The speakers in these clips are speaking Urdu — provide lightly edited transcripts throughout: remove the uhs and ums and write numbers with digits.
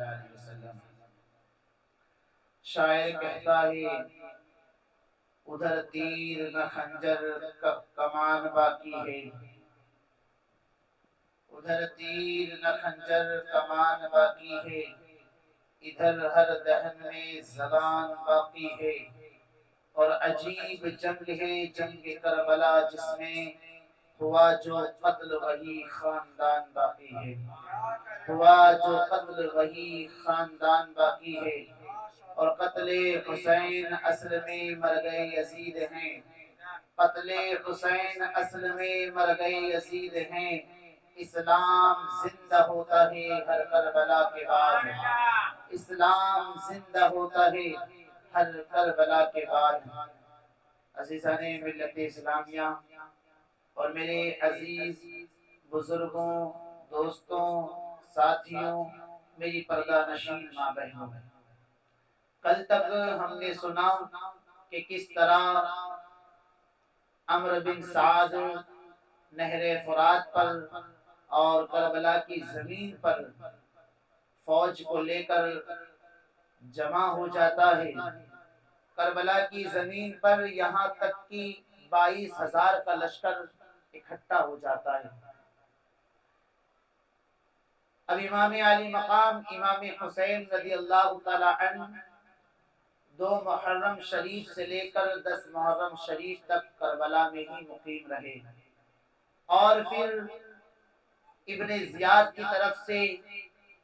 علیہ وسلم۔ شاعر کہتا ہے ادھر تیر نہ خنجر کمان باقی ہے، ادھر تیر نہ خنجر کمان باقی ہے، ادھر ہر دہن میں زبان باقی ہے۔ اور عجیب جنگ ہے جنگ کربلا، جس میں ہوا جو قتل وہی خاندان باقی ہے، ہوا جو قتل وہی خاندان باقی ہے۔ اور قتل حسین اصل میں مر گئے یزید ہیں، قتل حسین اصل میں مر گئے یزید ہیں، اسلام زندہ ہوتا ہے ہر کربلا کے بعد، اسلام زندہ ہوتا ہے ہر کربلا کے بعد۔ عزیزان ملت اسلامیہ اور میرے عزیز بزرگوں، دوستوں، ساتھیوں، میری پردہ نشین ماں بہنوں، کل تک ہم نے سنا کہ کس طرح عمرو بن سعد نہر فرات پر اور کربلا کی زمین پر فوج کو لے کر جمع ہو جاتا ہے۔ کربلا کی زمین پر یہاں تک کہ 22,000 کا لشکر اکٹھا ہو جاتا ہے۔ اب امام علی مقام امام حسین رضی اللہ تعالی عنہ 2 محرم شریف سے لے کر 10 محرم شریف تک کربلا میں ہی مقیم رہے، اور پھر ابن زیاد کی طرف سے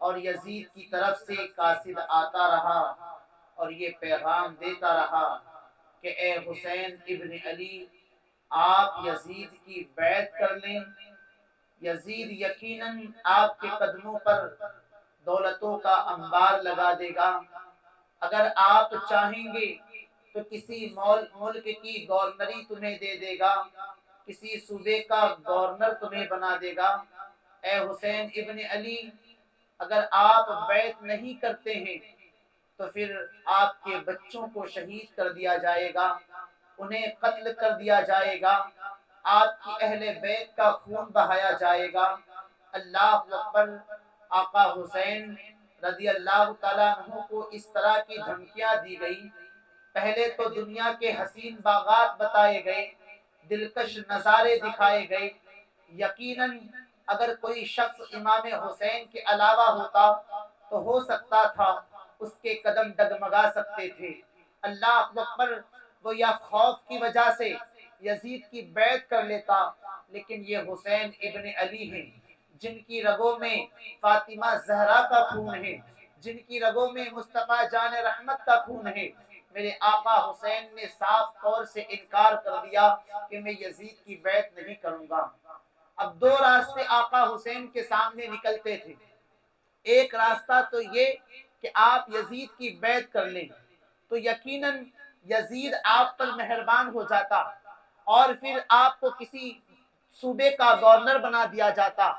اور یزید کی طرف سے قاصد آتا رہا اور یہ پیغام دیتا رہا کہ اے حسین ابن علی، آپ یزید کی بیعت کر لیں، یزید یقیناً آپ کے قدموں پر دولتوں کا انبار لگا دے گا۔ اگر آپ چاہیں گے تو کسی ملک کی گورنری تمہیں دے دے گا، کسی صوبے کا گورنر تمہیں بنا دے گا۔ اے حسین ابن علی، اگر آپ بیعت نہیں کرتے ہیں تو پھر آپ کے بچوں کو شہید کر دیا جائے گا، انہیں قتل کر دیا جائے گا، آپ کی اہل بیت کا خون بہایا جائے گا۔ اللہ اکبر۔ آقا حسین رضی اللہ تعالیٰ عنہ کو اس طرح کی دھمکیاں دی گئی۔ پہلے تو دنیا کے حسین باغات بتائے گئے، دلکش نظارے دکھائے گئے۔ یقیناً اگر کوئی شخص امام حسین کے علاوہ ہوتا تو ہو سکتا تھا اس کے قدم ڈگمگا سکتے تھے۔ اللہ اکبر۔ وہ یا خوف کی وجہ سے یزید کی بیعت کر لیتا، لیکن یہ حسین ابن علی ہیں جن کی رگوں میں فاطمہ زہرا کا خون ہے، جن کی رگوں میں مصطفیٰ جان رحمت کا خون ہے۔ میرے آقا حسین نے صاف طور سے انکار کر دیا کہ میں یزید کی بیعت نہیں کروں گا۔ اب 2 راستے آقا حسین کے سامنے نکلتے تھے۔ ایک راستہ تو یہ کہ آپ یزید کی بیعت کر لیں تو یقیناً یزید آپ پر مہربان ہو جاتا اور پھر آپ کو کسی صوبے کا گورنر بنا دیا جاتا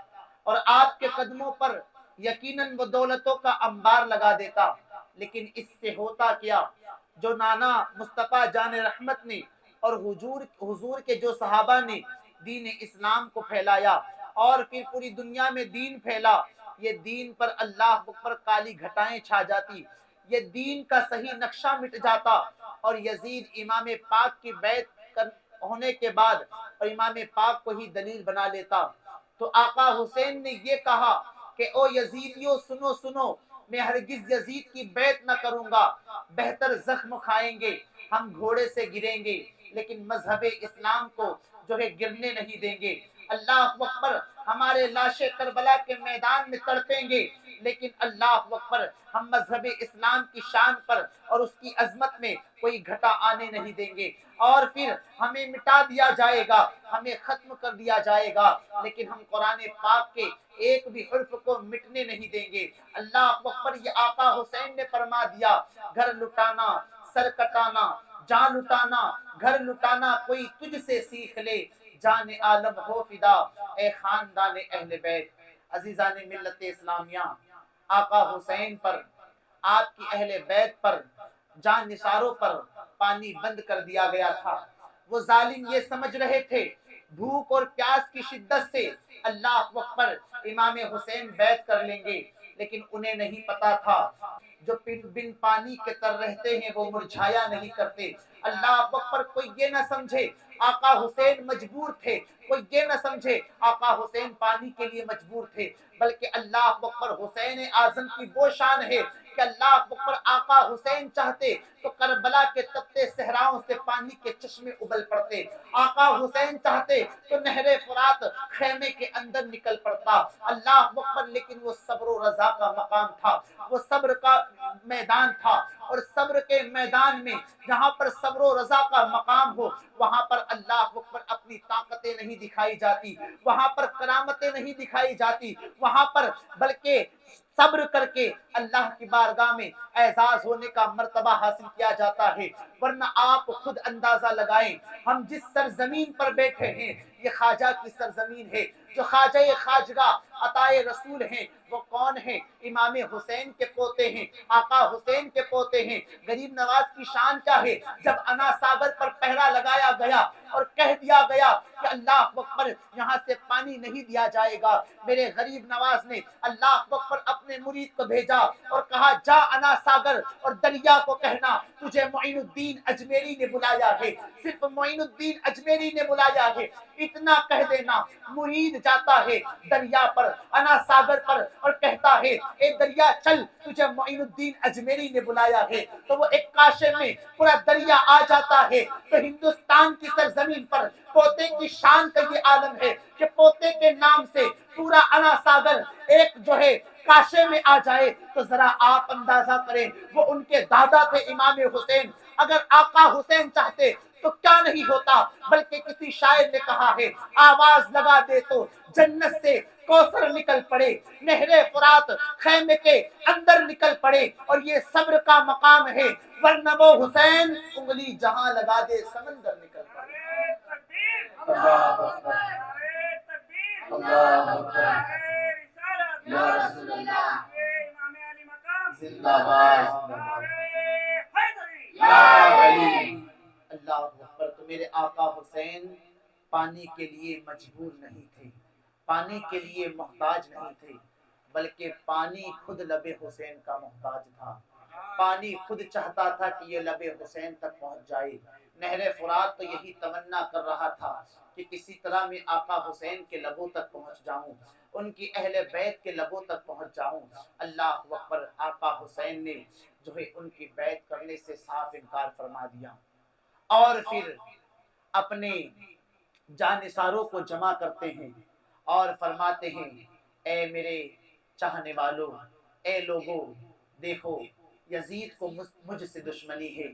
اور آپ کے قدموں پر یقیناً وہ دولتوں کا انبار لگا دیتا۔ لیکن اس سے ہوتا کیا، جو نانا مصطفیٰ جان رحمت نے اور حضور کے جو صحابہ نے دین اسلام کو پھیلایا اور پھر پوری دنیا میں دین پھیلا، یہ دین پر اللہ پر کالی گھٹائیں چھا جاتی، یہ دین کا صحیح نقشہ مٹ جاتا، اور یزید امام پاک کی بیعت ہونے کے بعد اور امام پاک کو ہی دلیل بنا لیتا۔ تو آقا حسین نے یہ کہا کہ او یزیدیو سنو سنو، میں ہرگز یزید کی بیعت نہ کروں گا، بہتر زخم کھائیں گے، ہم گھوڑے سے گریں گے لیکن مذہب اسلام کو جو ہے گرنے نہیں دیں گے۔ اللہ اکبر۔ ہمارے لاشیں کربلا کے میدان میں تڑپیں گے لیکن اللہ اکبر، ہم مذہب اسلام کی شان پر اور اس کی عظمت میں کوئی گھٹا آنے نہیں دیں گے، اور پھر ہمیں مٹا دیا جائے گا، ہمیں ختم کر دیا جائے گا، لیکن ہم قرآن پاک کے ایک بھی حرف کو مٹنے نہیں دیں گے۔ اللہ اکبر۔ یہ آقا حسین نے فرما دیا، گھر لٹانا، سر کٹانا، جان لٹانا، گھر لٹانا کوئی تجھ سے سیکھ لے، جان عالم ہو فدا اے خاندان اہل بیت۔ عزیزان ملت اسلامیہ، آقا حسین پر، آپ کی اہل بیت پر، جان نثاروں پر پانی بند کر دیا گیا تھا۔ وہ ظالم یہ سمجھ رہے تھے بھوک اور پیاس کی شدت سے اللہ اکبر امام حسین بیعت کر لیں گے، لیکن انہیں نہیں پتا تھا جو بن پانی کے تر رہتے ہیں وہ مرجھایا نہیں کرتے۔ اللہ اکبر، کوئی یہ نہ سمجھے آقا حسین مجبور تھے، کوئی یہ نہ سمجھے آقا حسین پانی کے لیے مجبور تھے، بلکہ اللہ اکبر حسین اعظم کی وہ شان ہے کہ اللہ اکبر آقا حسین چاہتے تو کربلا کے تپتے صحراؤں سے پانی کے چشمے ابل پڑتے، آقا حسین چاہتے تو نہر فرات خیمے کے اندر نکل پڑتا، اللہ اکبر، لیکن وہ صبر و رضا کا مقام تھا، وہ صبر کا میدان تھا، اور صبر کے میدان میں جہاں پر صبر و رضا کا مقام ہو وہاں پر اللہ اکبر اپنی طاقتیں نہیں دکھائی جاتی، وہاں پر کرامتیں نہیں دکھائی جاتی، وہاں پر بلکہ صبر کر کے اللہ کی بارگاہ میں اعزاز ہونے کا مرتبہ حاصل کیا جاتا ہے۔ ورنہ آپ خود اندازہ لگائیں، ہم جس سرزمین پر بیٹھے ہیں یہ خواجہ کی سرزمین ہے، جو خواجہ خواجگاہ عطائے رسول ہیں وہ کون ہیں؟ امام حسین کے پوتے ہیں، آقا حسین کے پوتے ہیں۔ غریب نواز کی شان کیا ہے؟ جب انا ساگر پر پہرا لگایا گیا اور کہہ دیا گیا کہ اللہ اکبر یہاں سے پانی نہیں دیا جائے گا، میرے غریب نواز نے اللہ اکبر اپنے مرید کو بھیجا اور کہا جا انا ساگر اور دریا کو کہنا تجھے معین الدین اجمیری نے بلایا ہے، صرف معین الدین اجمیری نے بلایا ہے، اتنا کہہ دینا۔ مرید جاتا ہے دریا پر، انا ساگر پر، اور کہتا ہے اے دریا چل تجھے معین الدین اجمیری نے بلایا ہے، تو وہ ایک کاشے میں پورا دریا آ جاتا ہے۔ تو ہندوستان کی سرزمین پر پوتے کی شان کا یہ عالم ہے کہ پوتے کے نام سے پورا انا ساگر ایک جو ہے کاشے میں آ جائے، تو ذرا آپ اندازہ کریں وہ ان کے دادا تھے امام حسین، اگر آقا حسین چاہتے تو کیا نہیں ہوتا، بلکہ کسی شاعر نے کہا ہے آواز لگا دے تو جنت سے کوثر نکل پڑے، نہر فرات خیمے کے اندر نکل پڑے، اور یہ صبر کا مقام ہے، ورنہ وہ حسین انگلی جہاں لگا دے سمندر نکل پڑے۔ اللہ اکبر، اللہ اکبر، یا رسول اللہ، زندہ باد، یا علی۔ اللہ اکبر، تو میرے آقا حسین پانی کے لیے مجبور نہیں تھے، پانی کے لیے محتاج نہیں تھے، بلکہ پانی خود لب حسین کا محتاج تھا، پانی خود چاہتا تھا کہ یہ لب حسین تک پہنچ جائے۔ نہر فرات تو یہی تمنا کر رہا تھا کہ کسی طرح میں آقا حسین کے لبوں تک پہنچ جاؤں، ان کی اہل بیت کے لبوں تک پہنچ جاؤں۔ اللہ اکبر، آقا حسین نے جو ہے ان کی بیعت کرنے سے صاف انکار فرما دیا، اور پھر اپنے جانثاروں کو جمع کرتے ہیں اور فرماتے ہیں اے میرے چاہنے والوں، اے لوگوں، دیکھو یزید کو مجھ سے دشمنی ہے،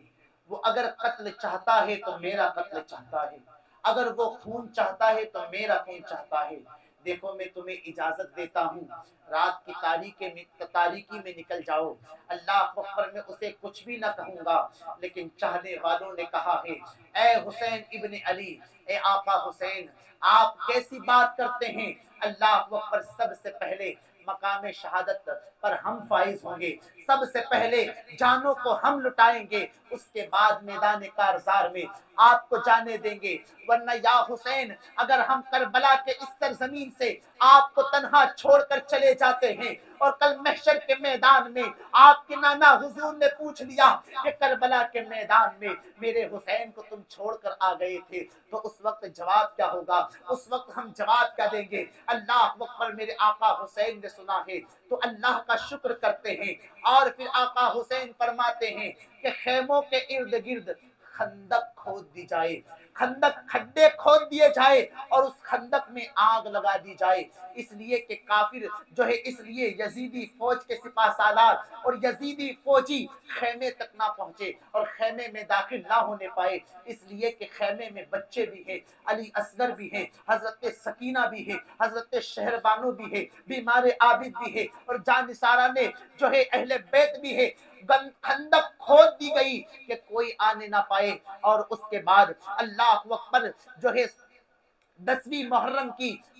وہ اگر قتل چاہتا ہے تو میرا قتل چاہتا ہے، اگر وہ خون چاہتا ہے تو میرا خون چاہتا ہے۔ دیکھو میں تمہیں اجازت دیتا ہوں، رات کی تاریکی میں نکل جاؤ، اللہ اکبر، میں اسے کچھ بھی نہ کہوں گا، لیکن چاہنے والوں نے کہا ہے اے حسین ابن علی، اے آقا حسین، آپ کیسی بات کرتے ہیں؟ اللہ اکبر، سب سے پہلے مقام شہادت پر ہم فائز ہوں گے، سب سے پہلے جانوں کو ہم لٹائیں گے، اس کے بعد میدان کارزار میں آپ کو جانے دیں گے۔ ورنہ یا حسین، اگر ہم کربلا کے اس سرزمین سے آپ کو تنہا چھوڑ کر چلے جاتے ہیں اور کل محشر کے میدان میں آپ کے نانا حضور نے پوچھ لیا کہ کربلا کے میدان میں میرے حسین کو تم چھوڑ کر آ گئے تھے، تو اس وقت جواب کیا ہوگا؟ اس وقت ہم جواب کیا دیں گے؟ اللہ اکبر، میرے آقا حسین نے سنا ہے تو اللہ کا شکر کرتے ہیں، اور پھر آقا حسین فرماتے ہیں کہ خیموں کے ارد گرد خندق کھود دی جائے، خندق کھڈے کھود دیے جائے اور اس خندق میں آگ لگا دی جائے، اس لیے کہ کافر جو ہے، اس لیے یزیدی فوج کے سپاہ سالار اور یزیدی فوجی خیمے تک نہ پہنچے اور خیمے میں داخل نہ ہونے پائے، اس لیے کہ خیمے میں بچے بھی ہیں، علی اصغر بھی ہیں، حضرت سکینہ بھی ہے، حضرت شہربانو بھی ہے، بیمار عابد بھی ہے، اور جانثارہ نے جو ہے اہل بیت بھی ہے۔ خندق کھود دی گئی کہ کوئی آنے نہ پائے، اور اس کے بعد اللہ اکبر جو ہے 10ویں محرم کی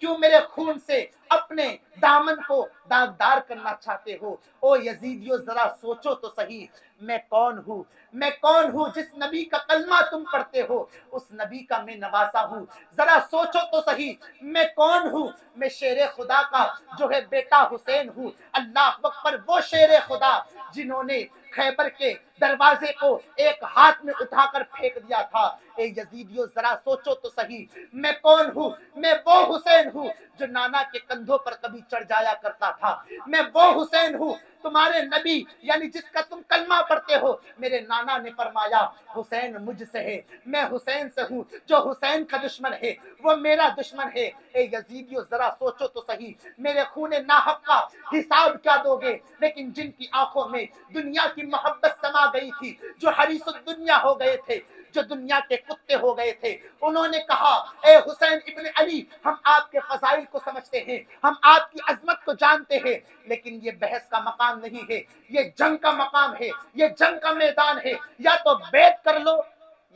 کیوں میرے خون سے اپنے دامن کو داغدار کرنا چاہتے ہو؟ او یزیدیو ذرا سوچو تو صحیح، میں کون ہوں؟ میں کون ہوں؟ جس نبی کا کلمہ تم پڑھتے ہو اس نبی کا میں نواسا ہوں۔ ذرا سوچو تو صحیح میں کون ہوں؟ میں شیر خدا کا جو ہے بیٹا حسین ہوں۔ اللہ اکبر، وہ شیر خدا جنہوں نے خیبر کے دروازے کو ایک ہاتھ میں اٹھا کر پھینک دیا تھا۔ اے یزیدیو ذرا سوچو تو صحیح میں کون ہوں؟ میں وہ حسین ہوں جو نانا کے کندھوں پر کبھی چڑھ جایا کرتا تھا۔ میں وہ حسین ہوں تمہارے نبی یعنی جس کا تم کلمہ پڑھتے ہو، میرے نانا نے فرمایا حسین مجھ سے ہے، میں حسین سے ہوں۔ جو حسین کا دشمن ہے وہ میرا دشمن ہے۔ اے یزیدیو ذرا سوچو تو صحیح میرے خون ناحق کا حساب کیا دو گے؟ لیکن جن کی آنکھوں میں دنیا کی محبت سما گئی تھی، جو حریص الدنیا ہو گئے تھے، جو دنیا کے کتے ہو گئے تھے، انہوں نے کہا اے حسین ابن علی، ہم آپ کے فضائل کو سمجھتے ہیں، ہم آپ کی عظمت کو جانتے ہیں، لیکن یہ بحث کا مقام نہیں ہے، یہ جنگ کا مقام ہے، یہ جنگ کا میدان ہے۔ یا تو بیعت کر لو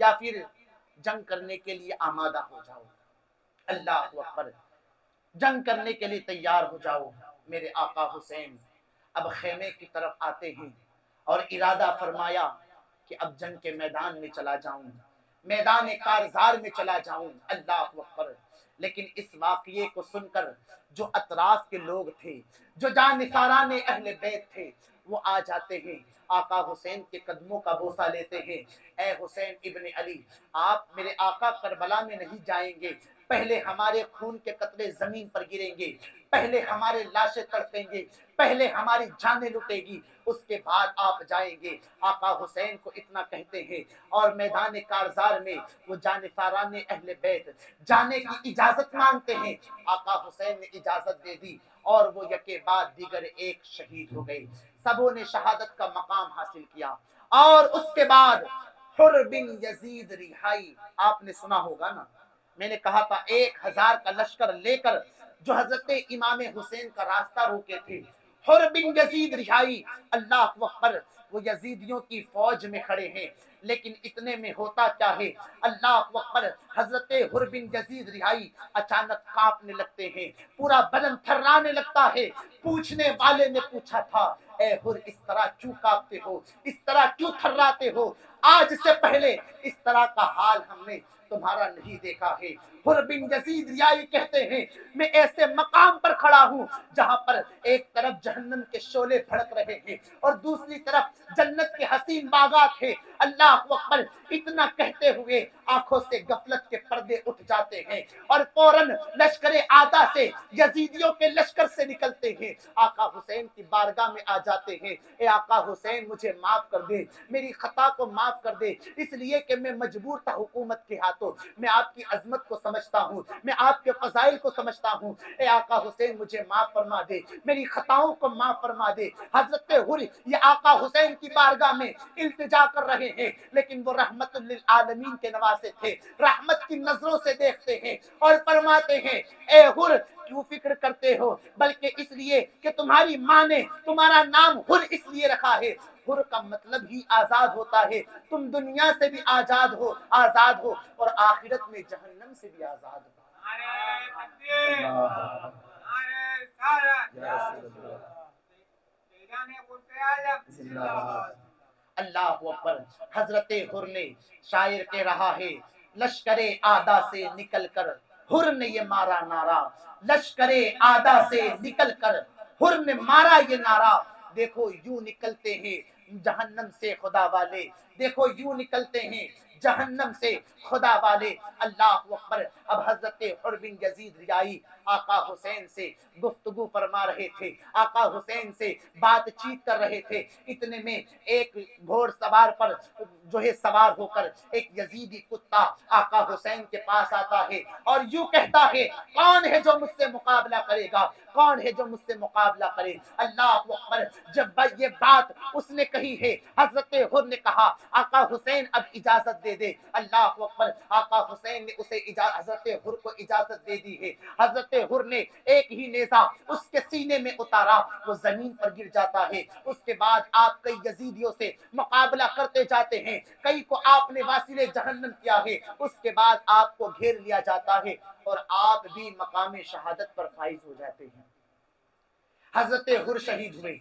یا پھر جنگ کرنے کے لیے آمادہ ہو جاؤ۔ اللہ اکبر، جنگ کرنے کے لیے تیار ہو جاؤ۔ میرے آقا حسین اب خیمے کی طرف آتے ہیں اور ارادہ فرمایا کہ اب جنگ کے میدان میں چلا جاؤں، میدان کارزار میں چلا جاؤں۔ اللہ اکبر، لیکن اس واقعے کو سن کر جو اطراف کے لوگ تھے، جو جانثاران اہل بیت تھے، وہ آ جاتے ہیں، آقا حسین کے قدموں کا بوسہ لیتے ہیں۔ اے حسین ابن علی، آپ میرے آقا کربلا میں نہیں جائیں گے، پہلے ہمارے خون کے قطرے زمین پر گریں گے، پہلے ہمارے لاشیں تڑپیں گے، پہلے ہماری جانیں لٹے گی، اس کے بعد آپ جائیں گے۔ آقا حسین کو اتنا کہتے ہیں اور میدان کارزار میں وہ جانثاران اہل بیت جانے کی اجازت مانگتے ہیں۔ آقا حسین نے اجازت دے دی اور وہ یکے بعد دیگر ایک شہید ہو گئے، سبوں نے شہادت کا مقام حاصل کیا۔ اور اس کے بعد حر بن یزید رہائی، آپ نے سنا ہوگا نا، میں نے کہا تھا 1000 کا لشکر لے کر جو حضرت امام حسین کا راستہ روکے تھے، حر بن یزید رہائی، اللہ اکبر، وہ یزیدیوں کی فوج میں کھڑے ہیں، لیکن اتنے میں ہوتا کیا ہے، اللہ اکبر، حضرت حر بن یزید رہائی اچانک کانپنے لگتے ہیں، پورا بدن تھرانے لگتا ہے۔ پوچھنے والے نے پوچھا تھا اے حر اس طرح کیوں کانپتے ہو، اس طرح کیوں تھراتے ہو؟ آج سے پہلے اس طرح کا حال ہم نے تمہارا نہیں دیکھا ہے۔ حر بن یزید ریائی کہتے ہیں میں ایسے مقام پر کھڑا ہوں جہاں پر ایک طرف جہنم کے شعلے بھڑک رہے ہیں اور دوسری طرف جنت کے حسین باغات ہیں۔ اللہ اکبر، اتنا کہتے ہوئے آنکھوں سے غفلت کے پردے اٹھ جاتے ہیں اور فوراً لشکر آدھا سے یزیدیوں کے لشکر سے نکلتے ہیں، آقا حسین کی بارگاہ میں آ جاتے ہیں۔ اے آقا حسین مجھے معاف کر دے، میری خطا کو معاف کر دے، اس لیے کہ میں مجبور تھا حکومت کے ہاتھوں، میں آپ کی عظمت کو سمجھتا ہوں، میں آپ کے فضائل کو سمجھتا ہوں۔ اے آقا حسین مجھے معاف فرما دے، میری خطاؤں کو معاف فرما دے۔ حضرت حر یہ آقا حسین کی بارگاہ میں التجا کر رہے ہیں، لیکن وہ رحمت للعالمین کے نواسے تھے، رحمت کی نظروں سے دیکھتے ہیں اور فرماتے ہیں اے حر کیوں فکر کرتے ہو، بلکہ اس لیے کہ تمہاری ماں نے تمہارا نام حر اس لیے رکھا ہے، حر کا مطلب ہی آزاد ہوتا ہے، تم دنیا سے بھی آزاد ہو اور آخرت میں جہنم سے بھی آزاد ہو۔ اللہ اکبر، حضرت حر نے، شاعر کہہ رہا ہے لشکر آدھا سے نکل کر حر نے یہ مارا نعرہ، لشکر آدھا سے نکل کر حر نے مارا یہ نعرہ، دیکھو یوں نکلتے ہیں جہنم سے خدا والے، دیکھو یوں نکلتے ہیں جہنم سے خدا والے۔ اللہ اکبر، اب حضرت حر بن یزید ریائی آقا حسین سے گفتگو فرما رہے تھے، آقا حسین سے بات چیت کر رہے تھے، اتنے میں ایک گھوڑ سوار پر جو ہے سوار ہو کر ایک یزیدی کتا آقا حسین کے پاس آتا ہے اور یوں کہتا ہے کون ہے جو مجھ سے مقابلہ کرے گا، کون ہے جو مجھ سے مقابلہ کرے؟ اللہ اکبر، جب یہ بات اس نے کہی ہے، حضرت حر نے کہا آقا حسین اب اجازت دے دے۔ اللہ اکبر، آقا حسین نے اسے حضرت حر کو اجازت دے دی ہے۔ حضرت حر نے ایک ہی نیزہ اس کے سینے میں اتارا، وہ زمین پر گر جاتا ہے۔ اس کے بعد آپ کئی یزیدیوں سے مقابلہ کرتے جاتے ہیں، کئی کو آپ نے واصل جہنم کیا ہے، اس کے بعد آپ کو گھیر لیا جاتا ہے۔ اور آپ بھی مقام شہادت پر فائز ہو جاتے ہیں۔ حضرت حر شہید ہوئے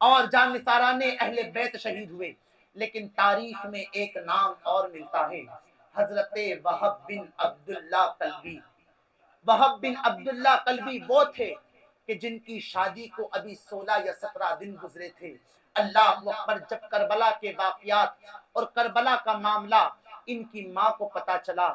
اور جانثاران اہل بیت شہید ہوئے، لیکن تاریخ میں ایک نام اور ملتا ہے، حضرت وہب بن عبداللہ قلبی۔ وہب بن عبداللہ قلبی وہ تھے کہ جن کی شادی کو ابھی 16 یا 17 دن گزرے تھے۔ اللہ اکبر، جب کربلا کے واقعات اور کربلا کا معاملہ ان کی ماں کو پتا چلا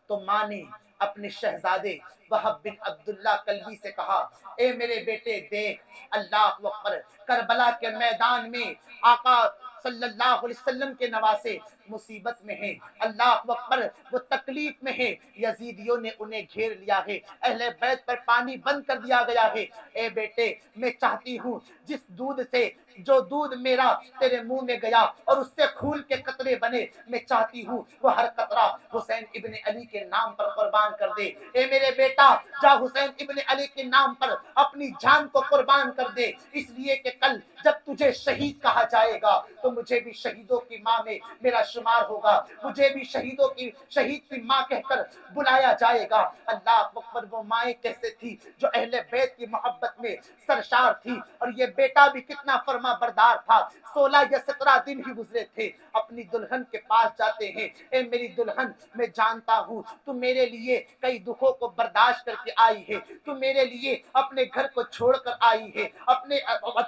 تو ماں نے اپنے شہزادے وہب بن عبداللہ قلبی سے کہا، اے میرے بیٹے دیکھ، اللہ اکبر، کربلا کے میدان میں آقا صلی اللہ علیہ وسلم کے نواسے مصیبت میں ہیں، اللہ اکبر، وہ تکلیف میں ہیں، یزیدیوں نے انہیں گھیر لیا ہے، اہل بیت پر پانی بند کر دیا گیا ہے۔ اے بیٹے، میں چاہتی ہوں جس دودھ سے، جو دودھ میرا تیرے منہ میں گیا اور اس سے خون کے قطرے بنے، میں چاہتی ہوں وہ ہر قطرہ حسین ابن علی کے نام پر قربان کر دے۔ اے میرے بیٹا، جا حسین ابن علی کے نام پر اپنی جان کو قربان کر دے، اس لیے کہ کل جب تجھے شہید کہا جائے گا تو مجھے بھی شہیدوں کی ماں میں میرا شمار ہوگا، مجھے بھی شہیدوں کی، شہید کی ماں کہہ کر بلایا جائے گا۔ اللہ اکبر، وہ مائیں کیسے تھی جو اہل بیت کی محبت میں سرشار تھی، اور یہ بیٹا بھی کتنا فرما بردار تھا۔ 16 یا 17 دن ہی گزرے تھے، اپنی دلہن کے پاس جاتے ہیں، اے میری دلہن، میں جانتا ہوں تو میرے لیے کئی دکھوں کو برداشت کر کے آئی ہے، تو میرے لیے اپنے گھر کو چھوڑ کر آئی ہے، اپنے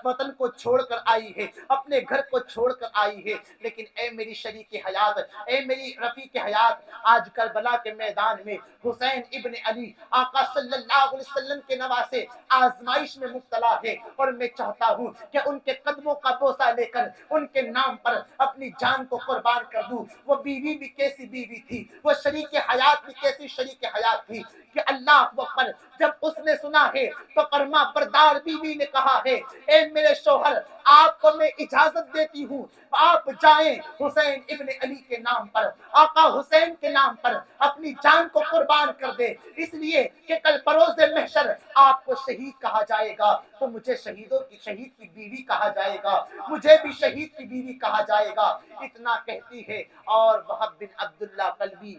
وطن کو چھوڑ کر آئی ہے، اپنے گھر کو چھوڑ کر آئی ہے، لیکن اے میری شریک حیات، اے میری رفیق حیات، آج کربلا کے میدان میں حسین ابن علی آقا صلی اللہ علیہ وسلم کے نواسے آزمائش میں مبتلا ہے، اور میں چاہتا ہوں کہ ان کے قدموں کا بوسہ لے کر ان کے نام پر اپنی جان کو قربان کر دوں۔ وہ بیوی بھی کیسی بیوی تھی، وہ شریک حیات بھی کیسی شریک حیات تھی کہ اللہ اکبر، جب اس نے سنا ہے تو فرما بردار بیوی نے کہا ہے، اے میرے شوہر، آپ کو میں اجازت دیتی ہوں، آپ جائیں حسین ابن علی کے نام پر، آقا حسین کے نام پر اپنی جان کو قربان کر دے، اس لیے کہ کل بروز محشر آپ کو شہید کہا جائے گا تو مجھے شہید کی بیوی کہا جائے گا، مجھے بھی شہید کی بیوی کہا جائے گا۔ اتنا کہتی ہے، اور وہب بن عبداللہ قلبی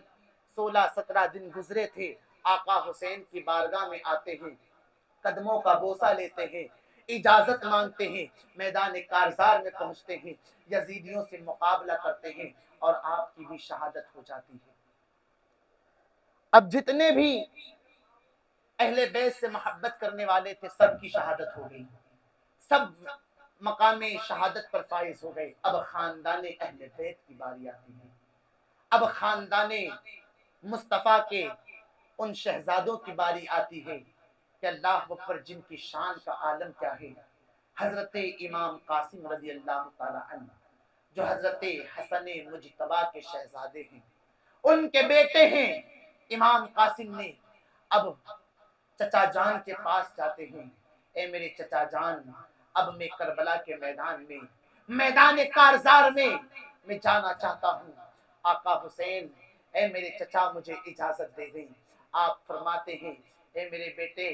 16-17 دن گزرے تھے، آقا حسین کی بارگاہ میں آتے ہیں، قدموں کا بوسہ لیتے ہیں، اجازت مانگتے ہیں، میدان کارزار میں پہنچتے ہیں، یزیدیوں سے مقابلہ کرتے ہیں، اور آپ کی بھی شہادت ہو جاتی ہے۔ اب جتنے بھی اہل بیت سے محبت کرنے والے تھے، سب کی شہادت ہو گئی، سب مقام شہادت پر فائز ہو گئے۔ اب خاندان اہل بیت کی باری آتی ہے، اب خاندان مصطفیٰ کے ان شہزادوں کی باری آتی ہے کہ اللہ اکبر، جن کی شان کا عالم کیا ہے۔ حضرت امام قاسم رضی اللہ تعالی عنہ، جو حضرت حسن مجتبی کے شہزادے ہیں، ان کے بیٹے ہیں امام قاسم نے، اب چچا جان کے پاس جاتے ہیں، اے میرے چچا جان، اب میں کربلا کے میدان میں، میدان کارزار میں جانا چاہتا ہوں، آقا حسین، اے میرے چچا مجھے اجازت دے دیں۔ آپ فرماتے ہیں، اے میرے بیٹے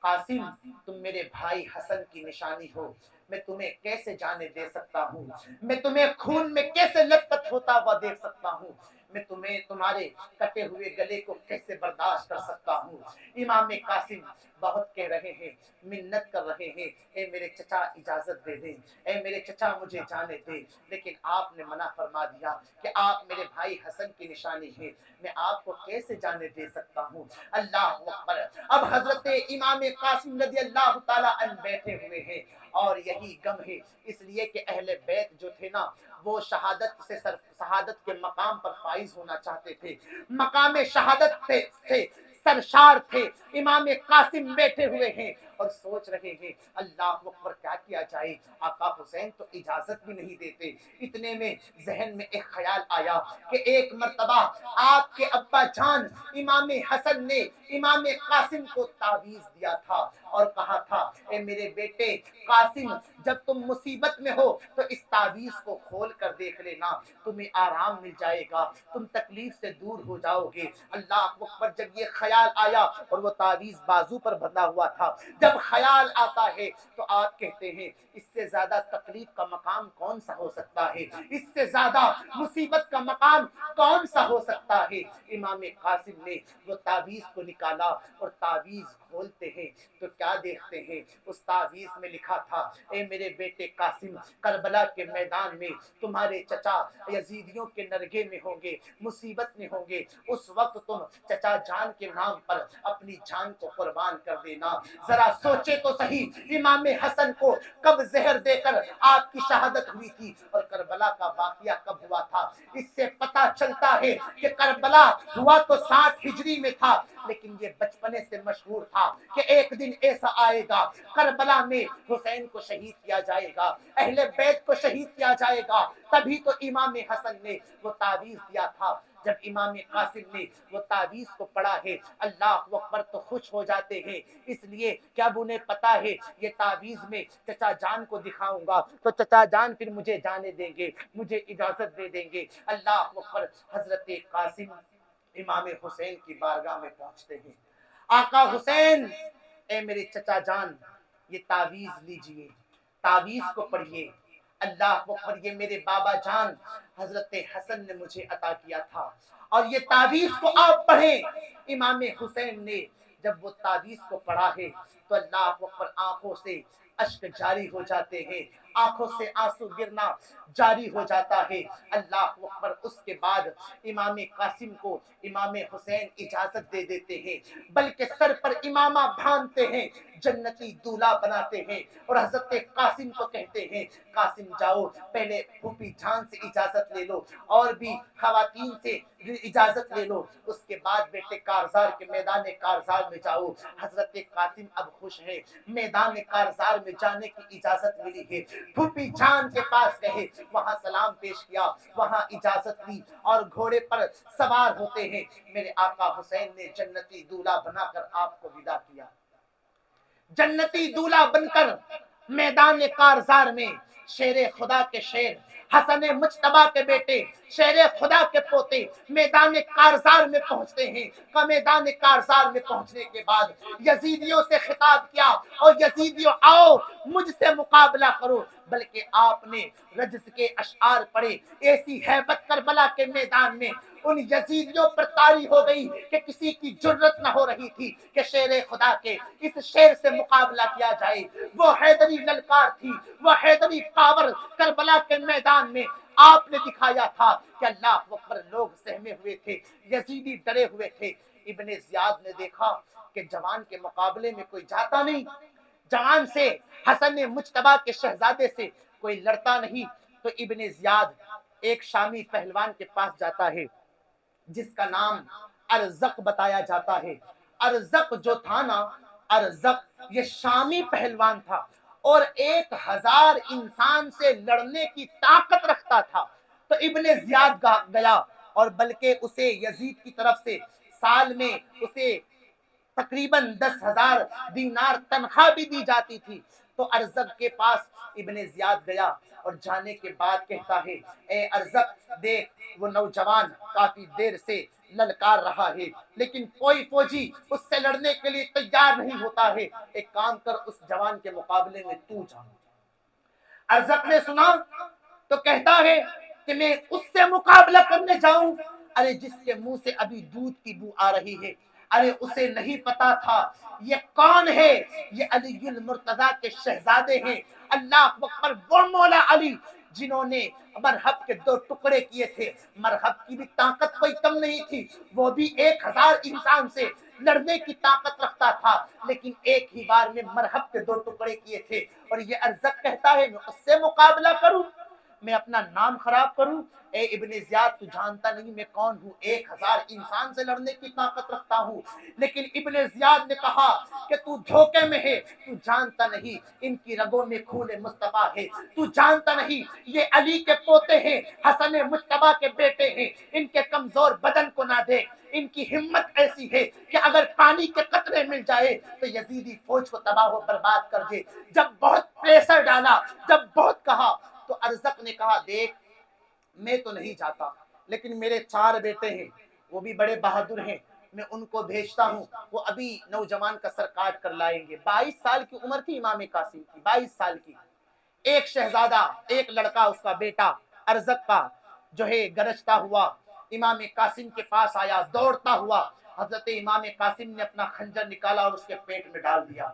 قاسم، تم میرے بھائی حسن کی نشانی ہو، میں تمہیں کیسے جانے دے سکتا ہوں، میں تمہیں خون میں کیسے لت پت ہوتا ہوا دیکھ سکتا ہوں، میں تمہیں تمہارے کٹے ہوئے گلے کو کیسے برداشت کر سکتا ہوں۔ امام قاسم بہت کہہ رہے ہیں، منت کر رہے ہیں، اے میرے چچا اجازت دے دیں، اے میرے چچا مجھے جانے دیں، لیکن آپ نے منع فرما دیا کہ آپ میرے بھائی حسن کی نشانی ہیں، میں آپ کو کیسے جانے دے سکتا ہوں۔ اللہ اکبر، اب حضرت امام قاسم رضی اللہ تعالی عنہ بیٹھے ہوئے ہیں، اور یہی غم ہے، اس لیے کہ اہل بیت جو تھے نا، وہ شہادت کے مقام پر فائز ہونا چاہتے تھے، مقام شہادت تھے، سرشار تھے۔ امام قاسم بیٹھے ہوئے ہیں اور سوچ رہے ہیں، اللہ اکبر، کیا کیا جائے، آقا حسین تو اجازت بھی نہیں دیتے۔ اتنے میں ذہن میں ایک خیال آیا کہ ایک مرتبہ آپ کے ابا جان امام حسن نے امام قاسم کو تعویذ دیا تھا اور کہا تھا، اے میرے بیٹے قاسم، جب تم مصیبت میں ہو تو اس تعویذ کو کھول کر دیکھ لینا، تمہیں آرام مل جائے گا، تم تکلیف سے دور ہو جاؤ گے۔ اللہ اکبر، جب یہ خیال آیا، اور وہ تعویذ بازو پر بندھا ہوا تھا، جب خیال آتا ہے تو آپ کہتے ہیں اس سے زیادہ تکلیف کا مقام کون سا ہو سکتا ہے، اس سے زیادہ مصیبت کا مقام کون سا ہو سکتا ہے۔ امام قاسم نے وہ تعویذ کو نکالا اور تعویذ کھولتے ہیں تو کیا دیکھتے ہیں، اس تعویذ میں لکھا تھا، اے میرے بیٹے قاسم، کربلا کے میدان میں تمہارے چچا یزیدیوں کے نرگے میں ہوں گے، مصیبت میں ہوں گے، اس وقت تم چچا جان کے نام پر اپنی جان کو قربان کر دینا۔ ذرا سوچے تو صحیح، امام حسن کو کب زہر دے کر آپ کی شہادت ہوئی تھی اور کربلا کا واقعہ کب ہوا تھا۔ اس سے پتہ چلتا ہے کہ کربلا ہوا تو 60 ہجری میں تھا، لیکن یہ بچپنے سے مشہور تھا کہ ایک دن ایسا آئے گا کربلا میں حسین کو شہید کیا جائے گا، اہل بیت کو شہید کیا جائے گا۔ تبھی تو امام حسن نے وہ تعویذ دیا تھا۔ جب امام قاسم نے وہ تعویذ کو پڑھا ہے، اللہ اکبر تو خوش ہو جاتے ہیں، اس لیے کہ اب انہیں پتا ہے یہ تعویذ میں چچا جان کو دکھاؤں گا تو چچا جان پھر مجھے جانے دیں گے، مجھے اجازت دے دیں گے۔ اللہ اکبر، حضرت قاسم امام حسین کی بارگاہ میں پہنچتے ہیں۔ آقا حسین، اے میرے چچا جان، یہ تعویذ لیجئے، تعویذ کو پڑھیے۔ اللہ اکبر، یہ میرے بابا جان حضرت حسن نے مجھے عطا کیا تھا اور یہ تعویذ کو آپ پڑھیں۔ امام حسین نے جب وہ تعویذ کو پڑھا ہے تو اللہ اکبر آنکھوں سے اشک جاری ہو جاتے ہیں، آنکھوں سے آنسو گرنا جاری ہو جاتا ہے۔ اللہ اکبر، اس کے بعد امام قاسم کو امام حسین اجازت دے دیتے ہیں، بلکہ سر پر امامہ باندھتے ہیں، جنتی دولہا بناتے ہیں اور حضرت قاسم کو کہتے ہیں قاسم جاؤ، پہلے پھوپھی جان سے اجازت لے لو اور بھی خواتین سے اجازت لے لو، اس کے بعد بیٹے کارزار کے میدان کارزار میں جاؤ۔ حضرت قاسم اب خوش ہیں، میدان کارزار میں جانے کی اجازت ملی ہے، پھوپھی جان کے پاس گئے، وہاں سلام پیش کیا، وہاں اجازت لی اور گھوڑے پر سوار ہوتے ہیں۔ میرے آقا حسین نے جنتی دولہا بنا کر آپ کو ودا کیا۔ جنتی دولہا بن کر میدان کارزار میں شیر خدا کے شیر، حسن مجتبی کے بیٹے، شیر خدا کے پوتے میدان کارزار میں پہنچتے ہیں۔ میدان کارزار میں پہنچنے کے بعد یزیدیوں سے خطاب کیا اور یزیدیوں آؤ مجھ سے مقابلہ کرو، بلکہ آپ نے رجز کے اشعار پڑھے، ایسی ہیبت کربلا کے میدان میں ان یزیدیوں پر طاری ہو گئی کہ کسی کی جرت نہ ہو رہی تھی کہ شیر خدا کے اس شیر سے مقابلہ کیا جائے۔ وہ حیدری للکار تھی، وہ حیدری پاور کربلا کے میدان میں آپ نے دکھایا تھا کہ اللہ اکبر، لوگ سہمے ہوئے تھے، یزیدی ڈرے ہوئے تھے۔ ابن زیاد نے دیکھا کہ جوان کے مقابلے میں کوئی جاتا نہیں، جوان سے، حسن مجتبی کے شہزادے سے کوئی لڑتا نہیں، تو ابن زیاد ایک شامی پہلوان کے پاس جاتا ہے جس کا نام ارزق بتایا جاتا ہے۔ ارزق جو تھا نا، ارزق یہ شامی پہلوان تھا اور 1000 انسان سے لڑنے کی طاقت رکھتا تھا۔ تو ابن زیاد گیا اور بلکہ اسے یزید کی طرف سے سال میں اسے تقریباً 10,000 دینار تنخواہ بھی دی جاتی تھی۔ تو ارزق کے پاس ابن زیاد گیا اور جانے کے بعد کہتا ہے، اے ارزق دیکھ، وہ نوجوان کافی دیر سے للکار رہا ہے لیکن کوئی فوجی اس سے لڑنے کے لیے تیار نہیں ہوتا ہے، ایک کام کر، اس جوان کے مقابلے میں تو جا۔ ارزق نے سنا تو کہتا ہے کہ میں اس سے مقابلہ کرنے جاؤں، ارے جس کے منہ سے ابھی دودھ کی بو آ رہی ہے، ارے اسے نہیں پتا تھا یہ کون ہے، یہ علی المرتضیٰ کے شہزادے ہیں، اللہ اکبر، وہ مولا علی جنہوں نے مرحب کے 2 ٹکڑے کیے تھے۔ مرحب کی بھی طاقت کوئی کم نہیں تھی، وہ بھی 1000 انسان سے لڑنے کی طاقت رکھتا تھا، لیکن ایک ہی بار میں مرحب کے 2 ٹکڑے کیے تھے۔ اور یہ ارزق کہتا ہے میں اس سے مقابلہ کروں، میں اپنا نام خراب کروں؟ اے ابن زیاد، تو جانتا نہیں میں کون ہوں، 1000 انسان سے لڑنے کی طاقت رکھتا ہوں۔ لیکن ابن زیاد نے کہا کہ تو دھوکے میں ہے، تو جانتا نہیں ان کی رگوں میں خون مصطفیٰ ہے، تو جانتا نہیں یہ علی کے پوتے ہیں، حسن مجتبی کے بیٹے ہیں، ان کے کمزور بدن کو نہ دیکھ، ان کی ہمت ایسی ہے کہ اگر پانی کے قطرے مل جائے تو یزیدی فوج کو تباہ و برباد کر دے۔ جب بہت پریشر ڈالا، جب بہت کہا، تو ارزق نے کہا دیکھ میں تو نہیں جاتا، لیکن میرے 4 بیٹے ہیں، وہ بھی بڑے بہادر ہیں، میں ان کو بھیجتا ہوں، وہ ابھی نوجوان کا سر کاٹ کر لائیں گے۔ 22 سال کی عمر تھی امام قاسم کی، 22 سال کی۔ ایک شہزادہ، ایک لڑکا، اس کا بیٹا ارزق کا جو ہے گرجتا ہوا امام قاسم کے پاس آیا، دوڑتا ہوا۔ حضرت امام قاسم نے اپنا خنجر نکالا اور اس کے پیٹ میں ڈال دیا۔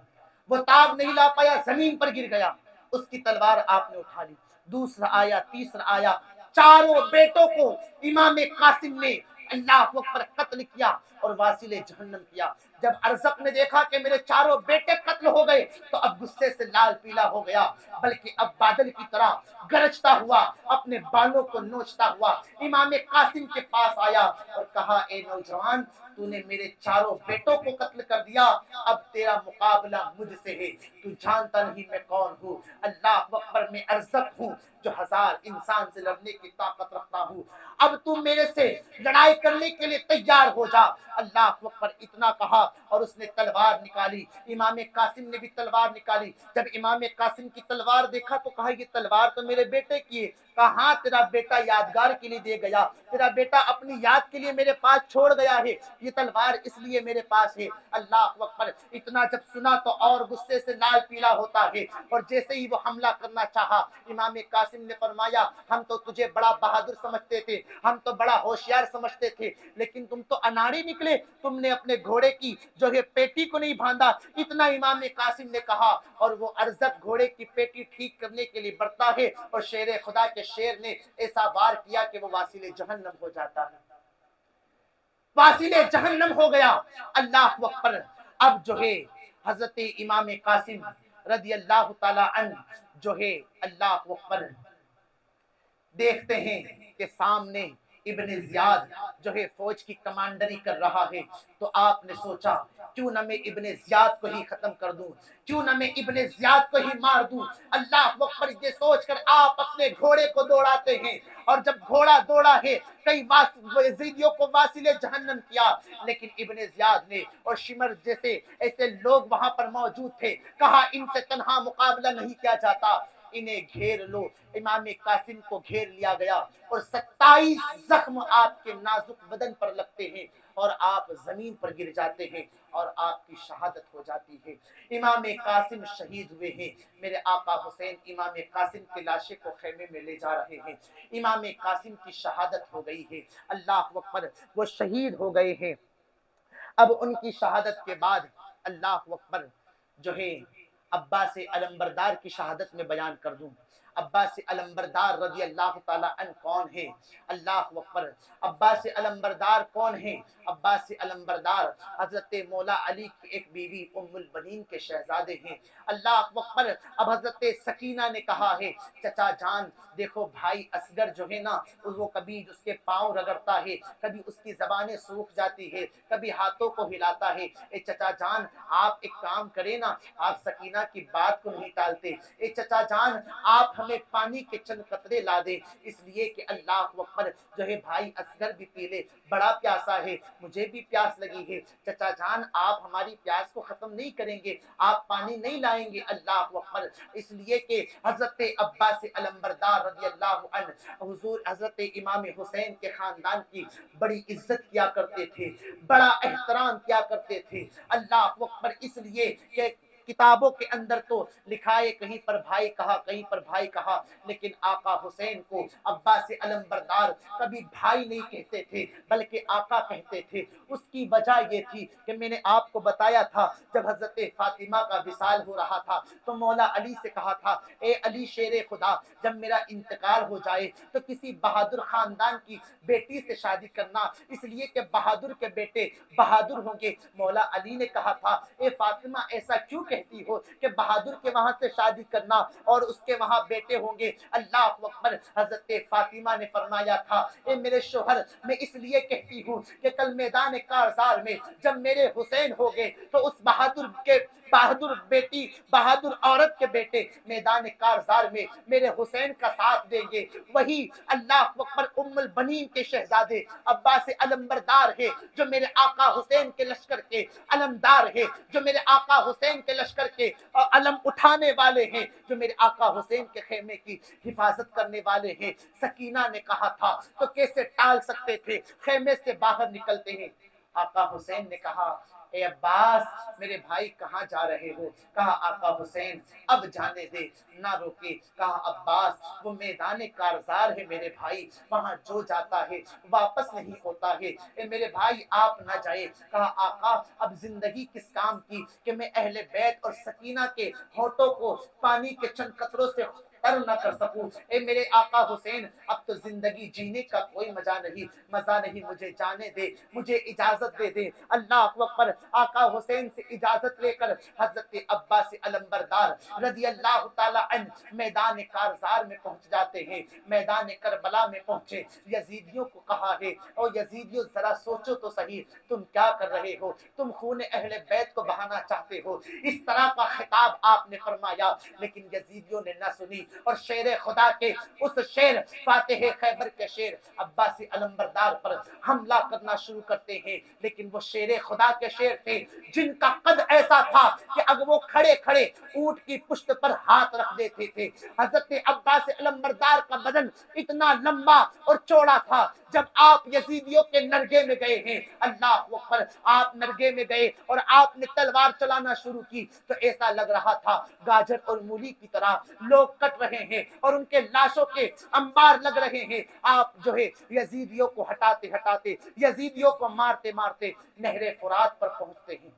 وہ تاب نہیں لا پایا، زمین پر گر گیا۔ اس کی تلوار آپ نے اٹھا لی۔ دوسرا آیا، تیسرا آیا، چاروں بیٹوں کو امام قاسم نے اللہ اکبر قتل کیا اور واصل جہنم کیا۔ جب ارزق نے دیکھا کہ میرے چاروں بیٹے قتل ہو گئے تو اب غصے سے لال پیلا ہو گیا، بلکہ اب بادل کی طرح گرجتا ہوا اپنے بالوں کو نوچتا ہوا امام قاسم کے پاس آیا اور کہا، اے نوجوان، تو نے میرے چاروں بیٹوں کو قتل کر دیا، اب تیرا مقابلہ مجھ سے ہے۔ تو جانتا نہیں میں کون ہوں؟ اللہ اکبر، میں ارزق ہوں جو 1000 انسان سے لڑنے کی طاقت رکھتا ہوں۔ اب تم میرے سے لڑائی کرنے کے لیے تیار ہو جا۔ اللہ اکبر اتنا کہا اور اس نے تلوار نکالی۔ امام قاسم نے بھی تلوار نکالی۔ جب امام قاسم کی تلوار دیکھا تو کہا، یہ تلوار تو میرے بیٹے کی ہے۔ کہا، ہاں تیرا بیٹا یادگار کے لیے دے گیا، تیرا بیٹا اپنی یاد کے لیے میرے پاس چھوڑ گیا ہے، یہ تلوار اس لیے میرے پاس ہے۔ اللہ اکبر اتنا جب سنا تو اور غصے سے لال پیلا ہوتا ہے، اور جیسے ہی وہ حملہ کرنا چاہا، امام قاسم نے فرمایا، ہم تو تجھے بڑا بہادر سمجھتے تھے، ہم تو بڑا ہوشیار سمجھتے تھے، لیکن تم تو اناڑی نکلے، تم نے اپنے گھوڑے کی جو ہے پیٹی کو نہیں باندھا۔ اتنا امام قاسم نے کہا اور وہ ارزق گھوڑے کی پیٹی ٹھیک کرنے کے لیے بڑھتا ہے اور شیر خدا کے شیر نے ایسا وار کیا کہ وہ واصل جہنم ہو جاتا ہے، واصل جہنم ہو گیا۔ اللہ اکبر، اب جو ہے حضرت امام قاسم رضی اللہ تعالی عنہ جو ہے اللہ اکبر دیکھتے ہیں کہ سامنے ابن زیاد جو ہے فوج کی کمانڈری کر رہا ہے، تو آپ نے سوچا کیوں نہ میں ابن زیاد کو ہی ختم کر دوں، کیوں نہ میں ابن زیاد کو ہی مار دوں۔ اللہ اکبر، یہ سوچ کر آپ اپنے گھوڑے کو دوڑاتے ہیں، اور جب گھوڑا دوڑا ہے کئی یزیدیوں کو واصل جہنم کیا، لیکن ابن زیاد نے اور شمر جیسے ایسے لوگ وہاں پر موجود تھے، کہا ان سے تنہا مقابلہ نہیں کیا جاتا، انہیں گھیر لو۔ امام قاسم کو گھیر لیا گیا اور 27 زخم آپ کے نازک بدن پر لگتے ہیں اور آپ زمین پر گر جاتے ہیں اور آپ کی شہادت ہو جاتی ہے۔ امام قاسم شہید ہوئے ہیں۔ میرے آقا حسین امام قاسم کی لاشیں کو خیمے میں لے جا رہے ہیں۔ امام قاسم کی شہادت ہو گئی ہے۔ اللہ اکبر، وہ شہید ہو گئے ہیں۔ اب ان کی شہادت کے بعد اللہ اکبر جو ہے عباس علمبردار کی شہادت میں بیان کر دوں۔ عباس علمبردار رضی اللہ تعالی عنہ کون ہے؟ اللہ اکبر، عباس علمبردار کون ہے؟ عباس علمبردار حضرت مولا علی کی ایک بیوی ام البنین کے شہزادے ہیں۔ اللہ اکبر، اب حضرت سکینہ نے کہا ہے، چچا جان دیکھو بھائی اصغر جو ہے نا، وہ کبھی اس کے پاؤں رگڑتا ہے، کبھی اس کی زبانیں سوکھ جاتی ہے، کبھی ہاتھوں کو ہلاتا ہے۔ اے چچا جان آپ ایک کام کریں نا، آپ سکینہ کی بات کو نہیں ٹالتے، اے چچا جان آپ ہمیں پانی کے چند قطرے لا دیں، اس لیے کہ اللہ اکبر جو ہے بھائی اصغر بھی پی لے، بڑا پیاسا ہے، مجھے بھی پیاس لگی ہے۔ چچا جان آپ ہماری پیاس کو ختم نہیں کریں گے، آپ پانی نہیں لائیں گے۔ اللہ اکبر، اس لیے کہ حضرت عباس علمبردار رضی اللہ عنہ حضور حضرت امام حسین کے خاندان کی بڑی عزت کیا کرتے تھے، بڑا احترام کیا کرتے تھے۔ اللہ اکبر، اس لیے کہ کتابوں کے اندر تو لکھا ہے کہیں پر بھائی کہا، کہیں پر بھائی کہا، لیکن آقا حسین کو عباس علمبردار کبھی بھائی نہیں کہتے تھے بلکہ آقا کہتے تھے۔ اس کی وجہ یہ تھی کہ میں نے آپ کو بتایا تھا جب حضرت فاطمہ کا وصال ہو رہا تھا تو مولا علی سے کہا تھا، اے علی شیر خدا، جب میرا انتقال ہو جائے تو کسی بہادر خاندان کی بیٹی سے شادی کرنا، اس لیے کہ بہادر کے بیٹے بہادر ہوں گے۔ مولا علی نے کہا تھا، اے فاطمہ ایسا کیوں کہتی ہو کہ بہادر کے وہاں سے شادی کرنا اور اس کے وہاں بیٹے ہوں گے؟ اللہ اکبر، حضرت فاطمہ نے فرمایا تھا، اے میرے شوہر میں اس لیے کہتی ہوں کہ کل میدان کارزار میں جب میرے حسین ہو گے تو اس بہادر بیٹی بہادر عورت کے بیٹے میدان کارزار میں میرے حسین کا ساتھ دیں گے، وہی اللہ اکبر ام البنین کے شہزادے عباس علمبردار ہے جو میرے آقا حسین کے لشکر کے علمدار ہے، جو میرے آقا حسین کے لشکر کے علم اٹھانے والے ہیں، جو میرے آقا حسین کے خیمے کی حفاظت کرنے والے ہیں۔ سکینہ نے کہا تھا تو کیسے ٹال سکتے تھے؟ خیمے سے باہر نکلتے ہیں، آقا حسین نے کہا اے عباس میرے بھائی کہاں جا رہے ہو؟ کہا آقا حسین اب جانے دے، نہ روکے۔ کہا عباس وہ میدان کارزار ہے میرے بھائی، وہاں جو جاتا ہے واپس نہیں ہوتا ہے، اے میرے بھائی آپ نہ جائے۔ کہا آقا اب زندگی کس کام کی کہ میں اہل بیت اور سکینہ کے ہونٹوں کو پانی کے چند قطروں سے تر نہ کر سکوں۔ اے میرے آقا حسین اب تو زندگی جینے کا کوئی مزہ نہیں، مجھے جانے دے، مجھے اجازت دے دے۔ اللہ اکبر۔ آقا حسین سے اجازت لے کر حضرت عباس علمبردار رضی اللہ تعالی عنہ میدان کارزار میں پہنچ جاتے ہیں، میدان کربلا میں پہنچے۔ یزیدیوں کو کہا ہے او یزیدیوں ذرا سوچو تو صحیح، تم کیا کر رہے ہو؟ تم خون اہل بیت کو بہانا چاہتے ہو۔ اس طرح کا خطاب آپ نے فرمایا، لیکن یزیدیوں نے نہ سنی، اور شیر خدا کے اس شیر فاتح خیبر کے شیر عباس علمبردار پر حملہ کرنا شروع کرتے ہیں۔ لیکن وہ شیر خدا کے شیر تھے جن کا قد ایسا تھا کہ اگر وہ کھڑے کھڑے اونٹ کی پشت پر ہاتھ رکھ دیتے تھے۔ حضرت عباس علمبردار کا بدن اتنا لمبا اور چوڑا تھا، جب آپ یزیدیوں کے نرگے میں گئے ہیں، اللہ اکبر، آپ نرگے میں گئے اور آپ نے تلوار چلانا شروع کی تو ایسا لگ رہا تھا گاجر اور مولی کی طرح لوگ کٹ رہے ہیں اور ان کے لاشوں کے انبار لگ رہے ہیں۔ آپ جو ہے یزیدیوں کو ہٹاتے ہٹاتے، یزیدیوں کو مارتے مارتے نہر فرات پر پہنچتے ہیں۔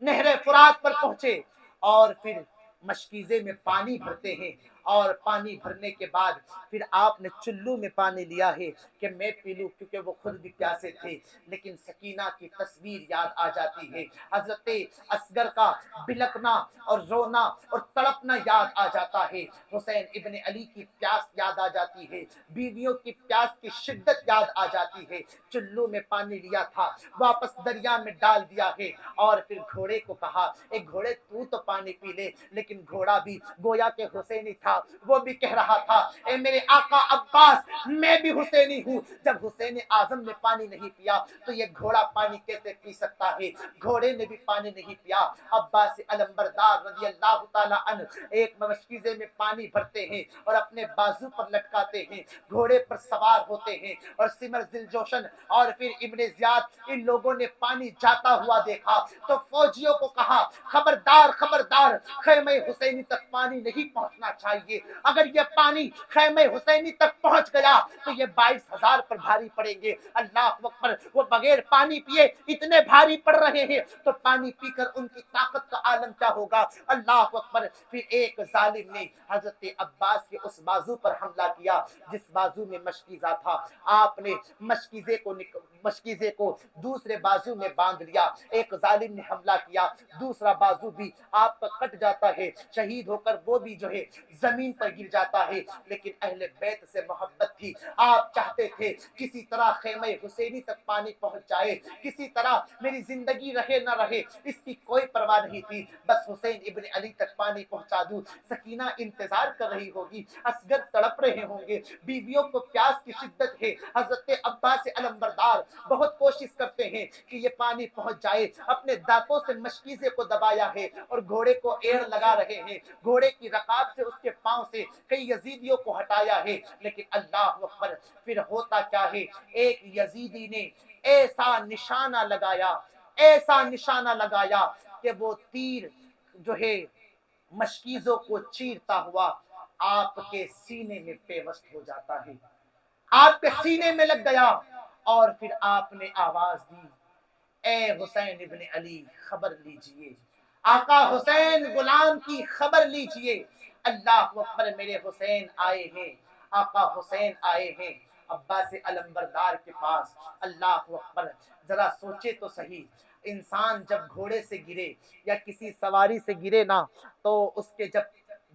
نہر فرات پر پہنچے اور پھر مشکیزے میں پانی بھرتے ہیں، اور پانی بھرنے کے بعد پھر آپ نے چلو میں پانی لیا ہے کہ میں پی لوں، کیونکہ وہ خود بھی پیاسے تھے۔ لیکن سکینہ کی تصویر یاد آ جاتی ہے، حضرت اصغر کا بلکنا اور رونا اور تڑپنا یاد آ جاتا ہے، حسین ابن علی کی پیاس یاد آ جاتی ہے، بیویوں کی پیاس کی شدت یاد آ جاتی ہے۔ چلو میں پانی لیا تھا، واپس دریا میں ڈال دیا ہے، اور پھر گھوڑے کو کہا اے گھوڑے تو پانی پی لے۔ لیکن گھوڑا بھی گویا کہ حسینی تھا، وہ بھی کہہ رہا تھا اے میرے آقا عباس میں بھی حسینی ہوں، جب حسین اعظم نے پانی نہیں پیا تو یہ گھوڑا پانی کیسے پی سکتا ہے؟ گھوڑے نے بھی پانی نہیں پیا۔ عباس علمبردار رضی اللہ تعالی عنہ ایک مشکیزے میں پانی بھرتے ہیں اور اپنے بازو پر لٹکاتے ہیں، گھوڑے پر سوار ہوتے ہیں، اور سمر ذوالجوشن اور پھر ابن زیاد ان لوگوں نے پانی جاتا ہوا دیکھا تو فوجیوں کو کہا خبردار خبردار، خیمہ حسینی تک پانی نہیں پہنچنا چاہیے، اگر یہ پانی خیمہ حسینی تک پہنچ گیا تو یہ 22,000 پر بھاری پڑیں گے۔ اللہ اکبر، وہ بغیر پانی پیے اتنے بھاری پڑ رہے ہیں تو پانی پی کر ان کی طاقت کا عالم کیا ہوگا؟ اللہ اکبر۔ پھر ایک ظالم نے حضرت عباس کے اس بازو پر حملہ کیا جس بازو میں مشکیزہ تھا، آپ نے مشکیزے کو دوسرے بازو میں باندھ لیا۔ ایک ظالم نے حملہ کیا، دوسرا بازو بھی آپ کا کٹ جاتا ہے، شہید ہو کر وہ بھی جو ہے زمین پر گر جاتا ہے۔ لیکن اہل بیت سے محبت تھی، آپ چاہتے تھے کسی طرح خیمہ حسینی تک پانی پہنچ جائے، کسی طرح میری زندگی رہے نہ رہے اس کی کوئی پرواہ نہیں تھی، بس حسین ابن علی تک پانی پہنچا دوں۔ سکینہ انتظار کر رہی ہوگی، اصغر تڑپ رہے ہوں گے، بیویوں کو پیاس کی شدت ہے، حضرت عباس علمبردار بہت کوشش کرتے ہیں کہ یہ پانی پہنچ جائے، اپنے دانتوں سے مشکیزے کو دبایا ہے اور گھوڑے کو ایڑ لگا رہے ہیں، گھوڑے کی رکاب سے اس کے پاؤں سے کئی یزیدیوں کو ہٹایا ہے، لیکن اللہ اکبر، پھر ہوتا کیا ہے، ایک یزیدی نے ایسا نشانہ لگایا، ایسا نشانہ لگایا کہ وہ تیر جو ہے مشکیزوں کو چیرتا ہوا آپ کے سینے میں پیوست ہو جاتا ہے، آپ کے سینے میں لگ گیا، اور پھر آپ نے آواز دی اے حسین ابن علی خبر لیجئے، آقا حسین غلام کی خبر لیجئے، اللہ اکبر، میرے حسین آئے ہیں، آقا حسین آئے ہیں عباس علمبردار کے پاس۔ اللہ اکبر، ذرا سوچے تو صحیح، انسان جب گھوڑے سے گرے یا کسی سواری سے گرے نا تو اس کے جب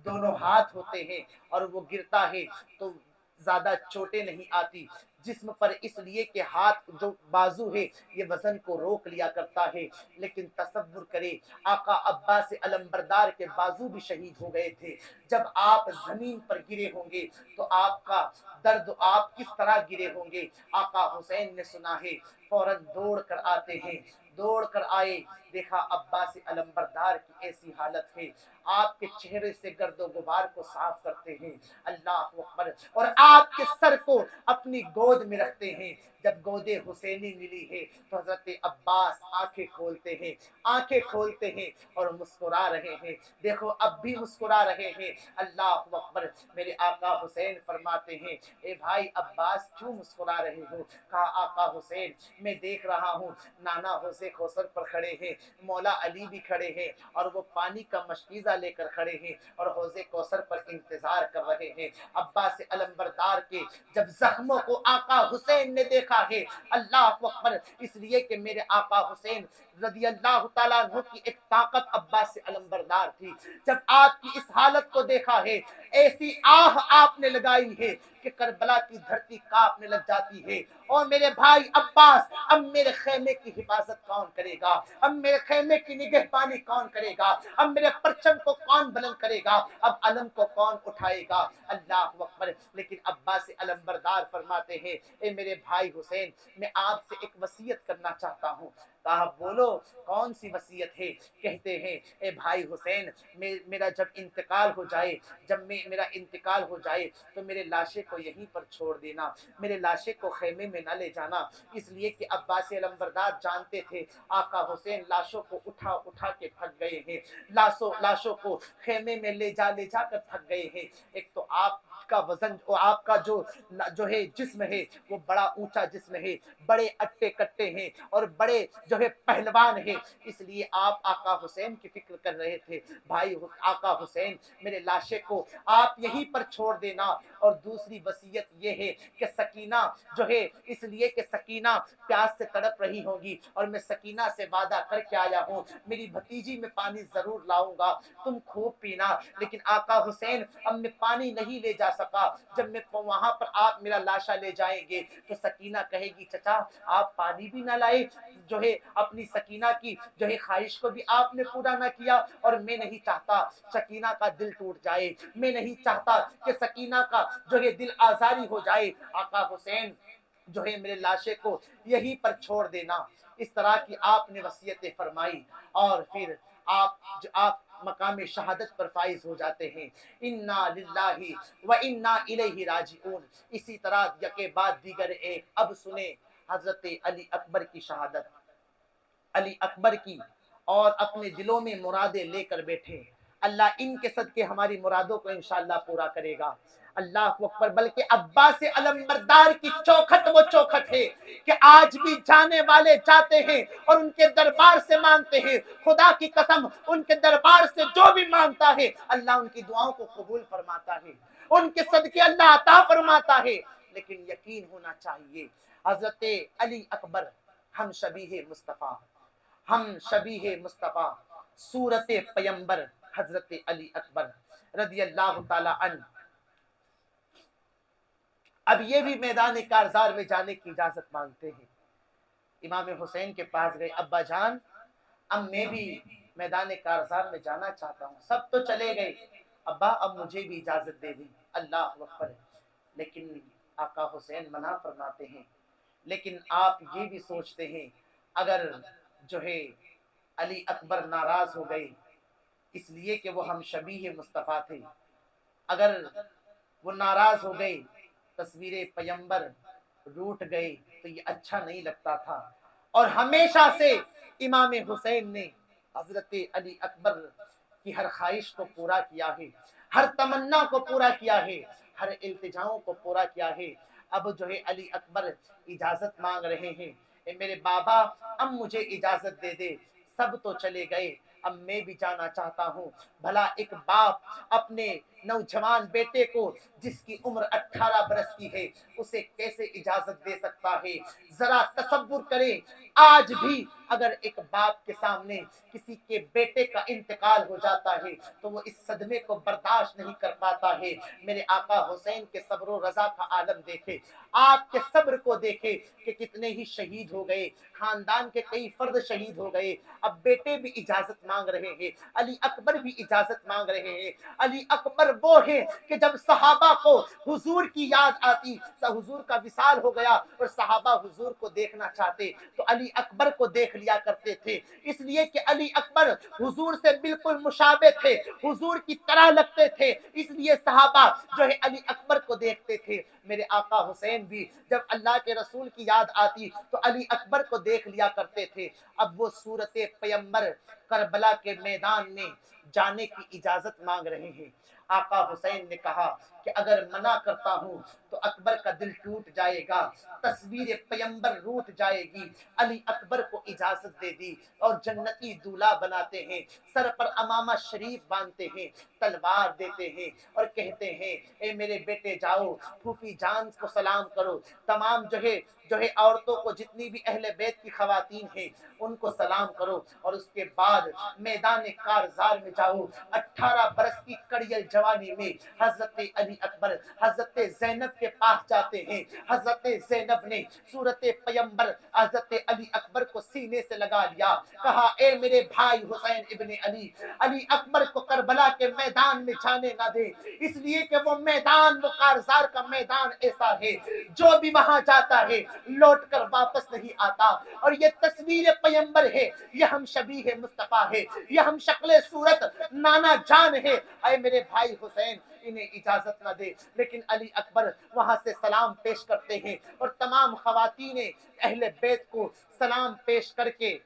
دونوں ہاتھ ہوتے ہیں اور وہ گرتا ہے تو زیادہ چوٹیں نہیں آتی جسم پر، اس لیے کہ ہاتھ جو بازو ہے یہ وزن کو روک لیا کرتا ہے۔ لیکن تصور کرے آقا عباس علمبردار کے بازو بھی شہید ہو گئے تھے، جب آپ زمین پر گرے ہوں گے تو آپ کا درد آپ کس طرح گرے ہوں گے۔ آقا حسین نے سنا ہے، فوراً دوڑ کر آتے ہیں، دوڑ کر آئے، دیکھا عباس علمبردار کی ایسی حالت ہے، آپ کے چہرے سے گرد و غبار کو صاف کرتے ہیں، اللہ اکبر، اور آپ کے سر کو اپنی گود میں رکھتے ہیں۔ جب گود حسینی ملی ہے تو حضرت عباس آنکھیں کھولتے ہیں اور مسکرا رہے ہیں، دیکھو اب بھی مسکرا رہے ہیں، اللہ اکبر۔ میرے آقا حسین فرماتے ہیں اے بھائی عباس کیوں مسکرا رہے ہو؟ کہا آقا حسین میں دیکھ رہا ہوں نانا حوض کوثر پر کھڑے ہیں، مولا علی بھی کھڑے ہیں، اور وہ پانی کا مشکیزہ لے کر کھڑے ہیں اور حوض کوثر پر انتظار کر رہے ہیں۔ عباس علمبردار کے جب زخموں کو آقا حسین نے دیکھا ہے، اللہ اکبر، اس لیے کہ میرے آقا حسین رضی اللہ تعالیٰ عنہ کی ایک طاقت عباس علمبردار تھی، جب آپ کی اس حالت کو دیکھا ہے ایسی آہ آپ نے لگائی ہے کہ کربلا کی دھرتی کانپنے لگ جاتی ہے۔ اور میرے بھائی عباس اب میرے خیمے کی حفاظت کون کرے گا؟ اب میرے خیمے کی نگہبانی کون کرے گا؟ اب میرے پرچم کو کون بلند کرے گا؟ اب علم کو کون اٹھائے گا؟ اللہ اکبر۔ لیکن عباس علمبردار فرماتے ہیں اے میرے بھائی حسین میں آپ سے ایک وصیت کرنا چاہتا ہوں۔ کہا بولو کون سی وصیت ہے؟ کہتے ہیں اے بھائی حسین میرا جب انتقال ہو جائے، میرا انتقال ہو جائے تو میرے لاشے کو یہیں پر چھوڑ دینا، میرے لاشے کو خیمے میں نہ لے جانا، اس لیے کہ عباس علمبردار جانتے تھے آقا حسین لاشوں کو اٹھا کے تھک گئے ہیں، لاشوں کو خیمے میں لے جا کر تھک گئے ہیں۔ ایک تو آپ کا وزن، آپ کا جو ہے جسم ہے وہ بڑا اونچا جسم ہے، بڑے اٹے کٹے ہیں اور بڑے جو ہے پہلوان ہیں، اس لیے آپ آقا حسین کی فکر کر رہے تھے۔ بھائی آقا حسین میرے لاشے کو آپ یہیں پر چھوڑ دینا، اور دوسری وصیت یہ ہے کہ سکینہ جو ہے، اس لیے کہ سکینہ پیاس سے تڑپ رہی ہوگی اور میں سکینہ سے وعدہ کر کے آیا ہوں میری بھتیجی میں پانی ضرور لاؤں گا، تم خوب پینا۔ لیکن آقا حسین اب میں پانی نہیں لے جا سکا، جب میں وہاں پر آپ میرا لاشا لے جائیں گے تو سکینہ کہے گی چچا آپ پانی بھی نہ لائے، جو ہے اپنی سکینہ کی جو ہے خواہش کو بھی آپ نے پورا نہ کیا، اور میں نہیں چاہتا سکینہ کا دل ٹوٹ جائے، میں نہیں چاہتا کہ سکینہ کا جو ہے دل آزاری ہو جائے، آقا حسین جو ہے میرے لاشے کو یہیں پر چھوڑ دینا۔ اس طرح کی آپ نے وصیتیں فرمائی، اور پھر آپ مقام شہادت پر فائز ہو جاتے ہیں۔ انا للہ و انا الیہ راجعون۔ اسی طرح یکے بعد دیگر ایک اب سنیں حضرت علی اکبر کی شہادت، علی اکبر کی، اور اپنے دلوں میں مرادیں لے کر بیٹھے، اللہ ان کے صدقے ہماری مرادوں کو انشاءاللہ پورا کرے گا۔ اللہ اکبر۔ بلکہ عباس علمبردار کی چوکھٹ وہ چوکھٹ ہے کہ آج بھی جانے والے جاتے ہیں اور ان کے دربار سے مانگتے ہیں، خدا کی قسم ان کے دربار سے جو بھی مانگتا ہے اللہ ان کی دعاؤں کو قبول فرماتا ہے، ان کے صدقے اللہ عطا فرماتا ہے۔ لیکن یقین ہونا چاہیے حضرت علی اکبر ہم شبیہ مصطفیٰ صورت پیمبر حضرت علی اکبر رضی اللہ تعالی عنہ۔ اب یہ بھی میدان کارزار میں جانے کی اجازت مانگتے ہیں، امام حسین کے پاس گئے، ابا جان اب میں بھی میدان کارزار میں جانا چاہتا ہوں، سب تو چلے گئے، ابا اب مجھے بھی اجازت دے دیں۔ اللہ اکبر۔ لیکن آقا حسین منع فرماتے ہیں، لیکن آپ یہ بھی سوچتے ہیں اگر جو ہے علی اکبر ناراض ہو گئے اس لیے کہ وہ ہم شبیہ مصطفیٰ تھے، اگر وہ ناراض ہو گئے، تصویر پیمبر روٹ گئے تو یہ اچھا نہیں لگتا تھا، اور ہمیشہ سے امام حسین نے حضرت علی اکبر کی ہر خواہش کو پورا کیا ہے، ہر تمنا کو پورا کیا ہے، ہر التجاؤں کو پورا کیا ہے۔ اب جو ہے علی اکبر اجازت مانگ رہے ہیں، اے میرے بابا اب مجھے اجازت دے دے، سب تو چلے گئے اب میں بھی جانا چاہتا ہوں۔ بھلا ایک باپ اپنے نوجوان بیٹے کو جس کی عمر 18 برس کی ہے اسے کیسے اجازت دے سکتا ہے؟ ذرا تصور کریں، آج بھی اگر ایک باپ کے سامنے کسی کے بیٹے کا انتقال ہو جاتا ہے تو وہ اس صدمے کو برداشت نہیں کر پاتا ہے۔ میرے آقا حسین کے صبر و رضا کا عالم دیکھے، آپ کے صبر کو دیکھے کہ کتنے ہی شہید ہو گئے، خاندان کے کئی فرد شہید ہو گئے، اب بیٹے بھی اجازت مانگ رہے ہیں، علی اکبر بھی اجازت مانگ رہے ہیں۔ علی اکبر وہ ہیں کہ جب صحابہ کو حضور کی یاد آتی، حضور کا وصال ہو گیا اور صحابہ حضور کو دیکھنا چاہتے تو علی اکبر کو دیکھ دیکھ لیا کرتے تھے، اس لیے کہ علی اکبر حضور سے بالکل مشابہ تھے، حضور کی طرح لگتے تھے، اس لیے صحابہ جو ہے علی اکبر کو دیکھتے تھے۔ میرے آقا حسین بھی جب اللہ کے رسول کی یاد آتی تو علی اکبر کو دیکھ لیا کرتے تھے۔ اب وہ صورت پیمبر کربلا کے میدان میں جانے کی اجازت مانگ رہے ہیں۔ آقا حسین نے کہا کہ اگر منع کرتا ہوں تو اکبر کا دل ٹوٹ جائے گا، تصویر پیمبر روٹ جائے گی۔ علی اکبر کو اجازت دے دی اور جنتی دولہا بناتے ہیں، سر پر امامہ شریف باندھتے ہیں، تلوار دیتے ہیں اور کہتے ہیں اے میرے بیٹے جاؤ پھوپھی جان کو سلام کرو، تمام جو ہے عورتوں کو، جتنی بھی اہل بیت کی خواتین ہیں ان کو سلام کرو، اور اس کے بعد میدان کارزار میں جاؤ۔ 18 برس کی کڑیل جوانی میں حضرت علی اکبر حضرت زینب کے پاس جاتے ہیں۔ حضرت زینب نے صورت پیمبر حضرت علی اکبر کو سینے سے لگا لیا، کہا اے میرے بھائی حسین ابن علی، علی اکبر کو کربلا کے میدان میں جانے نہ دے، اس لیے کہ وہ میدان، وہ کارزار کا میدان ایسا ہے جو بھی وہاں جاتا ہے لوٹ کر واپس نہیں آتا، اور یہ تصویر پیمبر ہے، یہ ہم شبیہ مصطفیٰ ہے، یہ ہم شکل صورت نانا جان ہے۔ اے میرے بھائی حسین انہیں اجازت نہ دے، لیکن علی اکبر وہاں سے سلام پیش کرتے ہیں اور تمام خواتین اہل بیت کو سلام پیش کر کے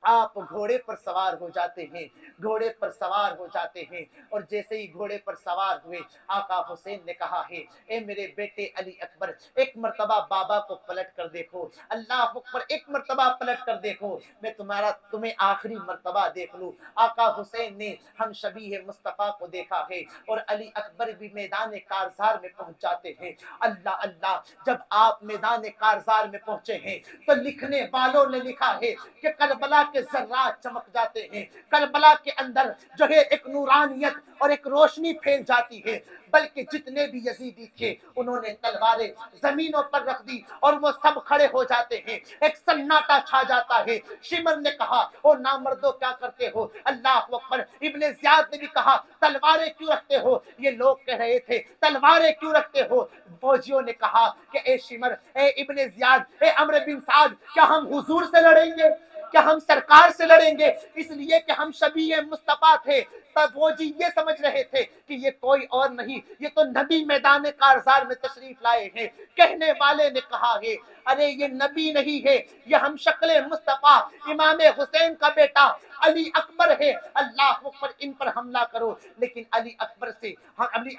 آپ گھوڑے پر سوار ہو جاتے ہیں، گھوڑے پر سوار ہو جاتے ہیں، اور جیسے ہی گھوڑے پر سوار ہوئے آقا حسین نے کہا ہے اے میرے بیٹے علی اکبر ایک مرتبہ بابا کو پلٹ کر دیکھو، اللہ اکبر ایک مرتبہ پلٹ کر دیکھو، میں تمہیں آخری مرتبہ دیکھ لوں۔ آقا حسین نے ہم شبیہ مصطفیٰ کو دیکھا ہے اور علی اکبر بھی میدان کارزار میں پہنچ جاتے ہیں۔ اللہ اللہ، جب آپ میدان کارزار میں پہنچے ہیں تو لکھنے والوں نے لکھا ہے کہ کربلا کے ذرات چمک جاتے ہیں، کربلا کے اندر جو ہے ایک نورانیت اور ایک روشنی پھیل جاتی ہے، بلکہ جتنے بھی یزیدی تھے انہوں نے تلواریں زمینوں پر رکھ دی اور وہ سب کھڑے ہو جاتے ہیں، ایک سناٹا چھا جاتا ہے۔ شمر نے کہا او نامردو کیا کرتے ہو، اللہ اکبر۔ ابن زیاد نے بھی کہا تلواریں کیوں رکھتے ہو، یہ لوگ کہہ رہے تھے تلواریں کیوں رکھتے ہو۔ فوجیوں نے کہا کہ اے شمر، اے ابن زیاد، اے عمرو بن سعد، کیا ہم حضور سے لڑیں گے، کیا ہم سرکار سے لڑیں گے، اس لیے کہ ہم شبیہ مصطفیٰ تھے۔ تب وہ جی یہ سمجھ رہے تھے کہ یہ کوئی اور نہیں، یہ تو نبی میدان کارزار میں تشریف لائے ہیں۔ کہنے والے نے کہا ہے ارے یہ نبی نہیں ہے، یہ ہم شکل مصطفیٰ امام حسین کا بیٹا علی اکبر ہے، اللہ اکبر، ان پر حملہ کرو۔ لیکن علی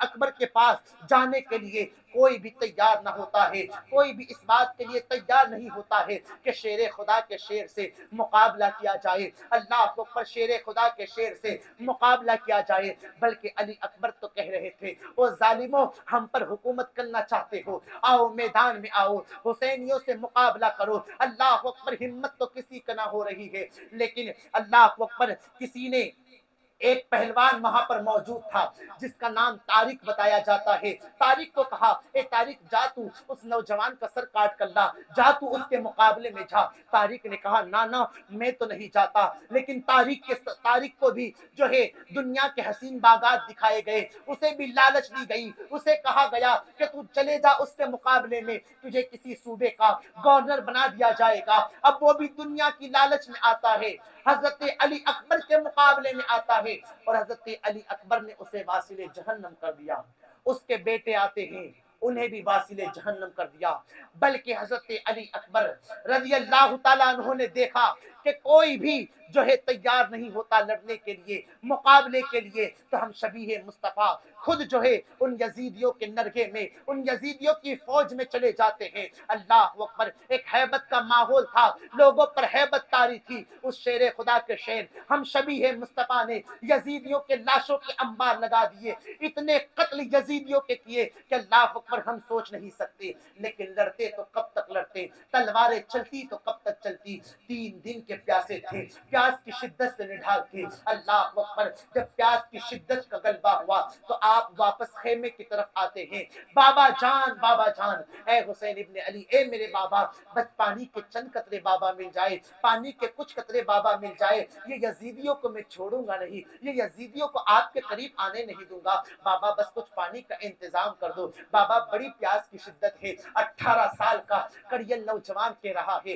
اکبر کے پاس جانے کے لیے کوئی بھی تیار نہ ہوتا ہے، کوئی بھی اس بات کے لیے تیار نہیں ہوتا ہے کہ شیر خدا کے شیر سے مقابلہ کیا جائے، اللہ اکبر، شیر خدا کے شیر سے مقابلہ کیا جائے، بلکہ علی اکبر تو کہہ رہے تھے وہ ظالموں، ہم پر حکومت کرنا چاہتے ہو، آؤ میدان میں آؤ، حسینیوں سے مقابلہ کرو۔ اللہ اکبر، ہمت تو کسی کا نہ ہو رہی ہے، لیکن اللہ اکبر، کسی نے ایک پہلوان وہاں پر موجود تھا جس کا نام طارق بتایا جاتا ہے۔ طارق کو کہا اے طارق، جا تو اس نوجوان کا سر کاٹ کر لا، جا تو اس کے مقابلے میں جا۔ طارق نے کہا نہ میں تو نہیں جاتا، لیکن طارق کو بھی جو ہے دنیا کے حسین باغات دکھائے گئے، اسے بھی لالچ دی گئی، اسے کہا گیا کہ تو چلے جا اس کے مقابلے میں، تجھے کسی صوبے کا گورنر بنا دیا جائے گا۔ اب وہ بھی دنیا کی لالچ میں آتا ہے، حضرت علی اکبر کے مقابلے میں آتا ہے، اور حضرت علی اکبر نے اسے واصل جہنم کر دیا۔ اس کے بیٹے آتے ہیں، انہیں بھی واصل جہنم کر دیا۔ بلکہ حضرت علی اکبر رضی اللہ تعالیٰ عنہ نے دیکھا کہ کوئی بھی جو ہے تیار نہیں ہوتا لڑنے کے لیے، مقابلے کے لیے، تو ہم شبیہ مصطفیٰ خود جو ہے ان یزیدیوں کے نرگے میں، ان یزیدیوں کی فوج میں چلے جاتے ہیں۔ اللہ اکبر، ایک ہیبت کا ماحول تھا، لوگوں پر ہیبت طاری تھی۔ اس شیر خدا کے شیر ہم شبیہ مصطفیٰ نے یزیدیوں کے لاشوں کے انبار لگا دیے، اتنے قتل یزیدیوں کے کیے کہ اللہ اکبر ہم سوچ نہیں سکتے، لیکن لڑتے تو کب تک لڑتے، تلواریں چلتی تو کب تک چلتی۔ 3 دن کے پیاسے تھے، پیاس کی شدت سے نڈھال تھے۔ اللہ اکبر، جب پیاس کی شدت کا غلبہ ہوا تو آپ واپس خیمے کی طرف آتے ہیں۔ بابا جان، اے حسین ابن علی، اے میرے بابا، بس پانی کے چند قطرے بابا مل جائے، پانی کے کچھ قطرے بابا مل جائے، یہ یزیدیوں کو میں چھوڑوں گا نہیں، یہ یزیدیوں کو آپ کے قریب آنے نہیں دوں گا، بابا بس کچھ پانی کا انتظام کر دو۔ بابا بڑی پیاس کی شدت ہے، 18 سال کا کڑیل نوجوان کہہ رہا ہے۔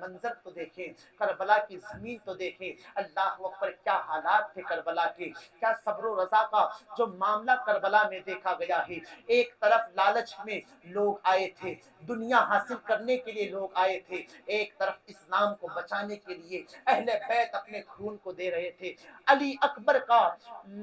منظر تو دیکھیں، کربلا کی زمین تو دیکھیں، اللہ اکبر کیا حالات تھے کربلا کے، کیا صبر و رضا کا جو معاملہ کربلا میں دیکھا گیا ہے۔ ایک طرف لالچ میں لوگ آئے تھے، دنیا حاصل کرنے کے لیے لوگ آئے تھے، ایک طرف اسلام کو بچانے کے لیے اہل بیت اپنے خون کو دے رہے تھے۔ علی اکبر کا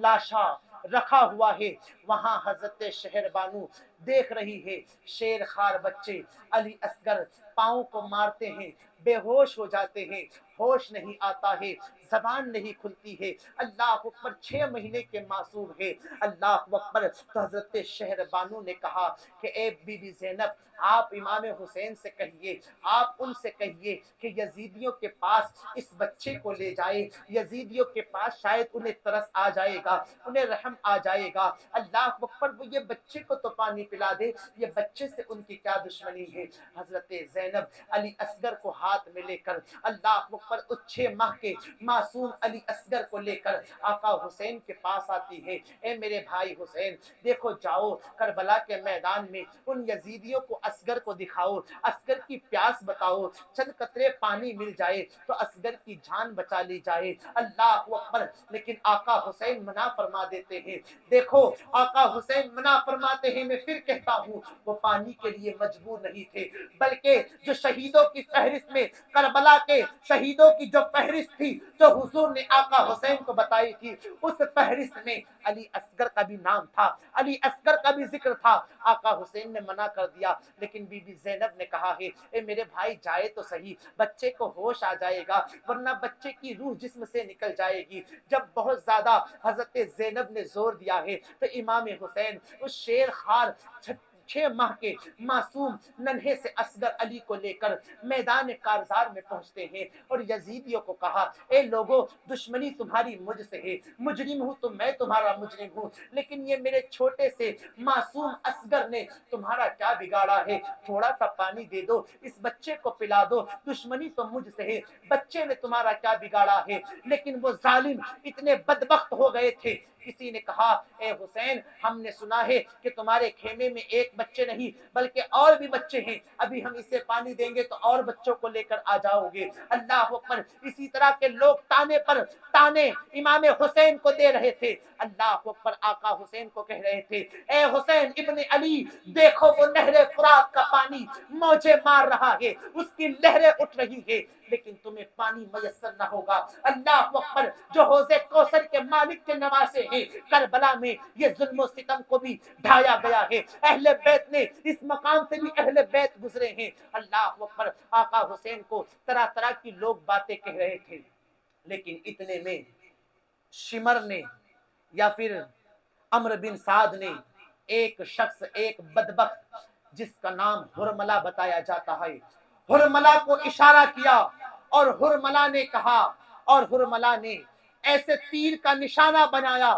لاشا رکھا ہوا ہے، وہاں حضرت شہر بانو دیکھ رہی ہے، شیر خوار بچے علی اصغر پاؤں کو مارتے ہیں، بے ہوش ہو جاتے ہیں، ہوش نہیں آتا ہے، زبان نہیں کھلتی ہے، اللہ اکبر 6 مہینے کے معصوم ہے، اللہ اکبر۔ تو حضرت شہر بانو نے کہا کہ اے بی بی زینب، آپ امام حسین سے کہیے، آپ ان سے کہیے کہ یزیدیوں کے پاس اس بچے کو لے جائے، یزیدیوں کے پاس شاید انہیں ترس آ جائے گا، انہیں رحم آ جائے گا، اللہ اکبر وہ یہ بچے کو تو پانی پلا دے، یہ بچے سے ان کی کیا دشمنی ہے۔ حضرت زینب علی اصغر کو ہاتھ میں لے کر، اللہ اکبر اس 6 ماہ کے معصوم علی اصغر کو لے کر آقا حسین کے پاس آتی ہے۔ اے میرے بھائی حسین، دیکھو جاؤ کربلا کے میدان میں ان یزیدیوں کو اصغر کو دکھاؤ، اصغر کی پیاس بتاؤ، چند قطرے پانی مل جائے تو اصغر کی جان بچا لی جائے، اللہ اکبر۔ لیکن آقا حسین منع فرما دیتے ہیں۔ دیکھو آقا حسین منع فرماتے ہیں، میں پھر کہتا ہوں، وہ پانی کے لیے مجبور نہیں تھے، بلکہ جو شہیدوں کی فہرست میں، کربلا کے شہیدوں کی جو فہرست تھی جو حضور نے آقا حسین کو بتائی تھی، اس فہرست میں علی اصغر کا بھی نام تھا، علی اصغر کا بھی ذکر تھا۔ آقا حسین نے منع کر دیا، لیکن بی بی زینب نے کہا ہے اے میرے بھائی جائے تو صحیح، بچے کو ہوش آ جائے گا، ورنہ بچے کی روح جسم سے نکل جائے گی۔ جب بہت زیادہ حضرت زینب نے زور دیا ہے تو امام حسین اس شیر خوار 6 ماہ کے معصوم ننھے سے اصغر علی کو لے کر میدان کارزار میں پہنچتے ہیں اور یزیدیوں کو کہا اے لوگوں، دشمنی تمہاری مجھ سے ہے، مجرم ہوں تو میں تمہارا مجرم ہوں، لیکن یہ میرے چھوٹے سے معصوم اصغر نے تمہارا کیا بگاڑا ہے، تھوڑا سا پانی دے دو، اس بچے کو پلا دو، دشمنی تو مجھ سے ہے، بچے نے تمہارا کیا بگاڑا ہے۔ لیکن وہ ظالم اتنے بدبخت ہو گئے تھے، کسی نے کہا اے حسین، ہم نے سنا ہے کہ تمہارے خیمے میں ایک بچے نہیں بلکہ اور بھی بچے ہیں، ابھی ہم اسے پانی دیں گے تو اور بچوں کو لے کر آ جاؤ گے، اللہ اکبر۔ اسی طرح کے لوگ تانے پر تانے امام حسین کو دے رہے تھے، اللہ اکبر۔ آقا حسین کو کہہ رہے تھے اے حسین ابن علی، دیکھو وہ نہر فرات کا پانی موجے مار رہا ہے، اس کی لہریں اٹھ رہی ہے، لیکن تمہیں پانی میسر نہ ہوگا، اللہ اکبر۔ جو حوض کوثر کے مالک کے نواسے ہیں، کربلا میں یہ ظلم و ستم کو بھی ڈھایا گیا ہے، اہل بیت نے اس مقام سے بھی اہل بیت گزرے ہیں، اللہ اکبر۔ آقا حسین کو طرح طرح کی لوگ باتیں کہہ رہے تھے، لیکن اتنے میں شمر نے یا پھر عمرو بن سعد نے ایک شخص، ایک بدبخت جس کا نام ہرملہ بتایا جاتا ہے، ہرملہ کو اشارہ کیا اور ہرملہ نے کہا، اور ہرملہ نے ایسے تیر کا نشانہ بنایا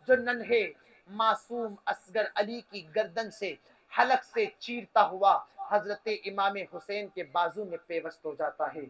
جو ننھے معصوم اصغر علی کی گردن سے حلق سے چیرتا ہوا حضرت امام حسین کے بازو میں پیوست ہو جاتا ہے،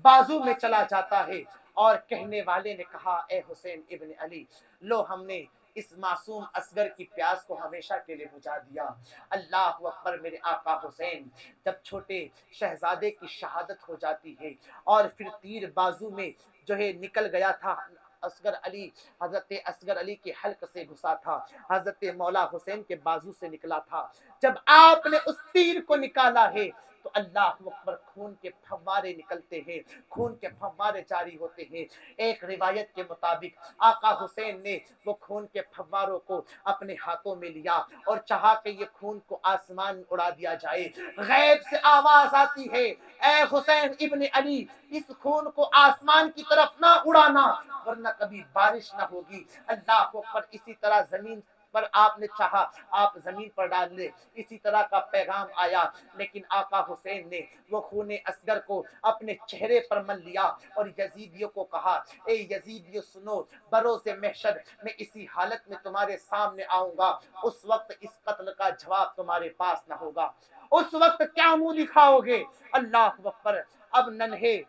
بازو میں چلا جاتا ہے، اور کہنے والے نے کہا اے حسین ابن علی، لو ہم نے اس معصوم اصغر کی پیاس کو ہمیشہ کے لیے بجھا دیا، اللہ اکبر۔ میرے آقا حسین جب چھوٹے شہزادے کی شہادت ہو جاتی ہے اور پھر تیر بازو میں جو ہے نکل گیا تھا، اصغر علی، حضرت اصغر علی کے حلق سے گھسا تھا، حضرت مولا حسین کے بازو سے نکلا تھا، جب آپ نے اس تیر کو نکالا ہے تو اللہ اکبر خون کے پھوارے نکلتے ہیں، خون کے پھوارے جاری ہوتے ہیں۔ ایک روایت کے مطابق آقا حسین نے وہ خون کے پھواروں کو اپنے ہاتھوں میں لیا اور چاہا کہ یہ خون کو آسمان اڑا دیا جائے، غیب سے آواز آتی ہے اے حسین ابن علی، اس خون کو آسمان کی طرف نہ اڑانا ورنہ کبھی بارش نہ ہوگی، اللہ اکبر۔ اسی طرح زمین پر آپ نے چاہا آپ زمین پر ڈال لے، اسی طرح کا پیغام آیا، لیکن آقا حسین نے وہ خون اصغر کو اپنے چہرے پر مل لیا اور یزیدیوں کو کہا اے یزیدیوں سنو، بروز محشر میں اسی حالت میں تمہارے سامنے آؤں گا، اس وقت اس قتل کا جواب تمہارے پاس نہ ہوگا، اس وقت کیا منہ دکھاؤ گے، اللہ اکبر۔ اب ننھے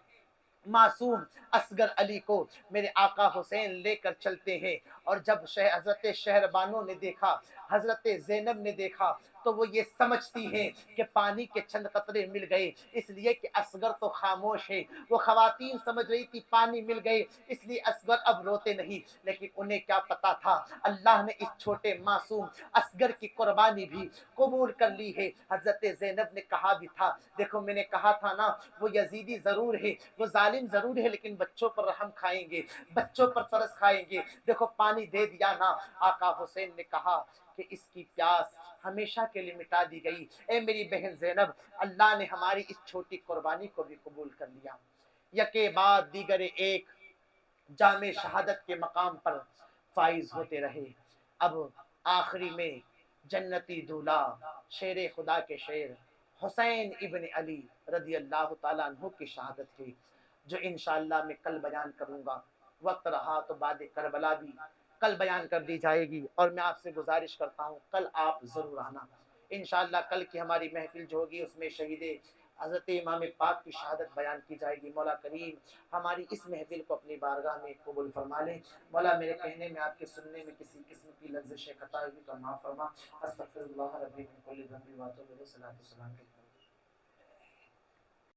معصوم اصغر علی کو میرے آقا حسین لے کر چلتے ہیں، اور جب حضرت شہر بانو نے دیکھا، حضرت زینب نے دیکھا تو وہ یہ سمجھتی ہیں کہ پانی کے چند قطرے مل گئے اس لیے کہ اصغر تو خاموش ہے. وہ خواتین سمجھ رہی تھی پانی مل گئے اس لیے اصغر اب روتے نہیں، لیکن انہیں کیا پتا تھا اللہ نے اس چھوٹے معصوم اصغر کی قربانی بھی قبول کر لی ہے. حضرت زینب نے کہا بھی تھا، دیکھو میں نے کہا تھا نا وہ یزیدی ضرور ہے، وہ ظالم ضرور ہے، لیکن بچوں پر رحم کھائیں گے، بچوں پر ترس کھائیں گے. دیکھو پانی دے دیا نا. آقا حسین نے کہا کہ اس کی پیاس ہمیشہ کے لیے مٹا دی گئی. اے میری بہن زینب، اللہ نے ہماری اس چھوٹی قربانی کو بھی قبول کر لیا. یکے بعد دیگر ایک جام شہادت کے مقام پر فائز ہوتے رہے. اب آخری میں جنتی دولہ شیر خدا کے شیر حسین ابن علی رضی اللہ تعالیٰ عنہ کی شہادت ہے، جو انشاءاللہ میں کل بیان کروں گا. وقت رہا تو بعد کربلا بھی کل بیان کر دی جائے گی، اور میں آپ سے گزارش کرتا ہوں کل آپ ضرور آنا انشاءاللہ. کل کی ہماری محفل جو ہوگی اس میں شہید حضرت امام پاک کی شہادت بیان کی جائے گی. مولا کریم ہماری اس محفل کو اپنی بارگاہ میں قبول فرما لیں. مولا میرے کہنے میں آپ کے سننے میں کسی قسم کی لغزش خطا ہوگی تو معاف فرما. استغفر اللہ ربی من کل ذنب و اتوب الیہ. صلاۃ و سلام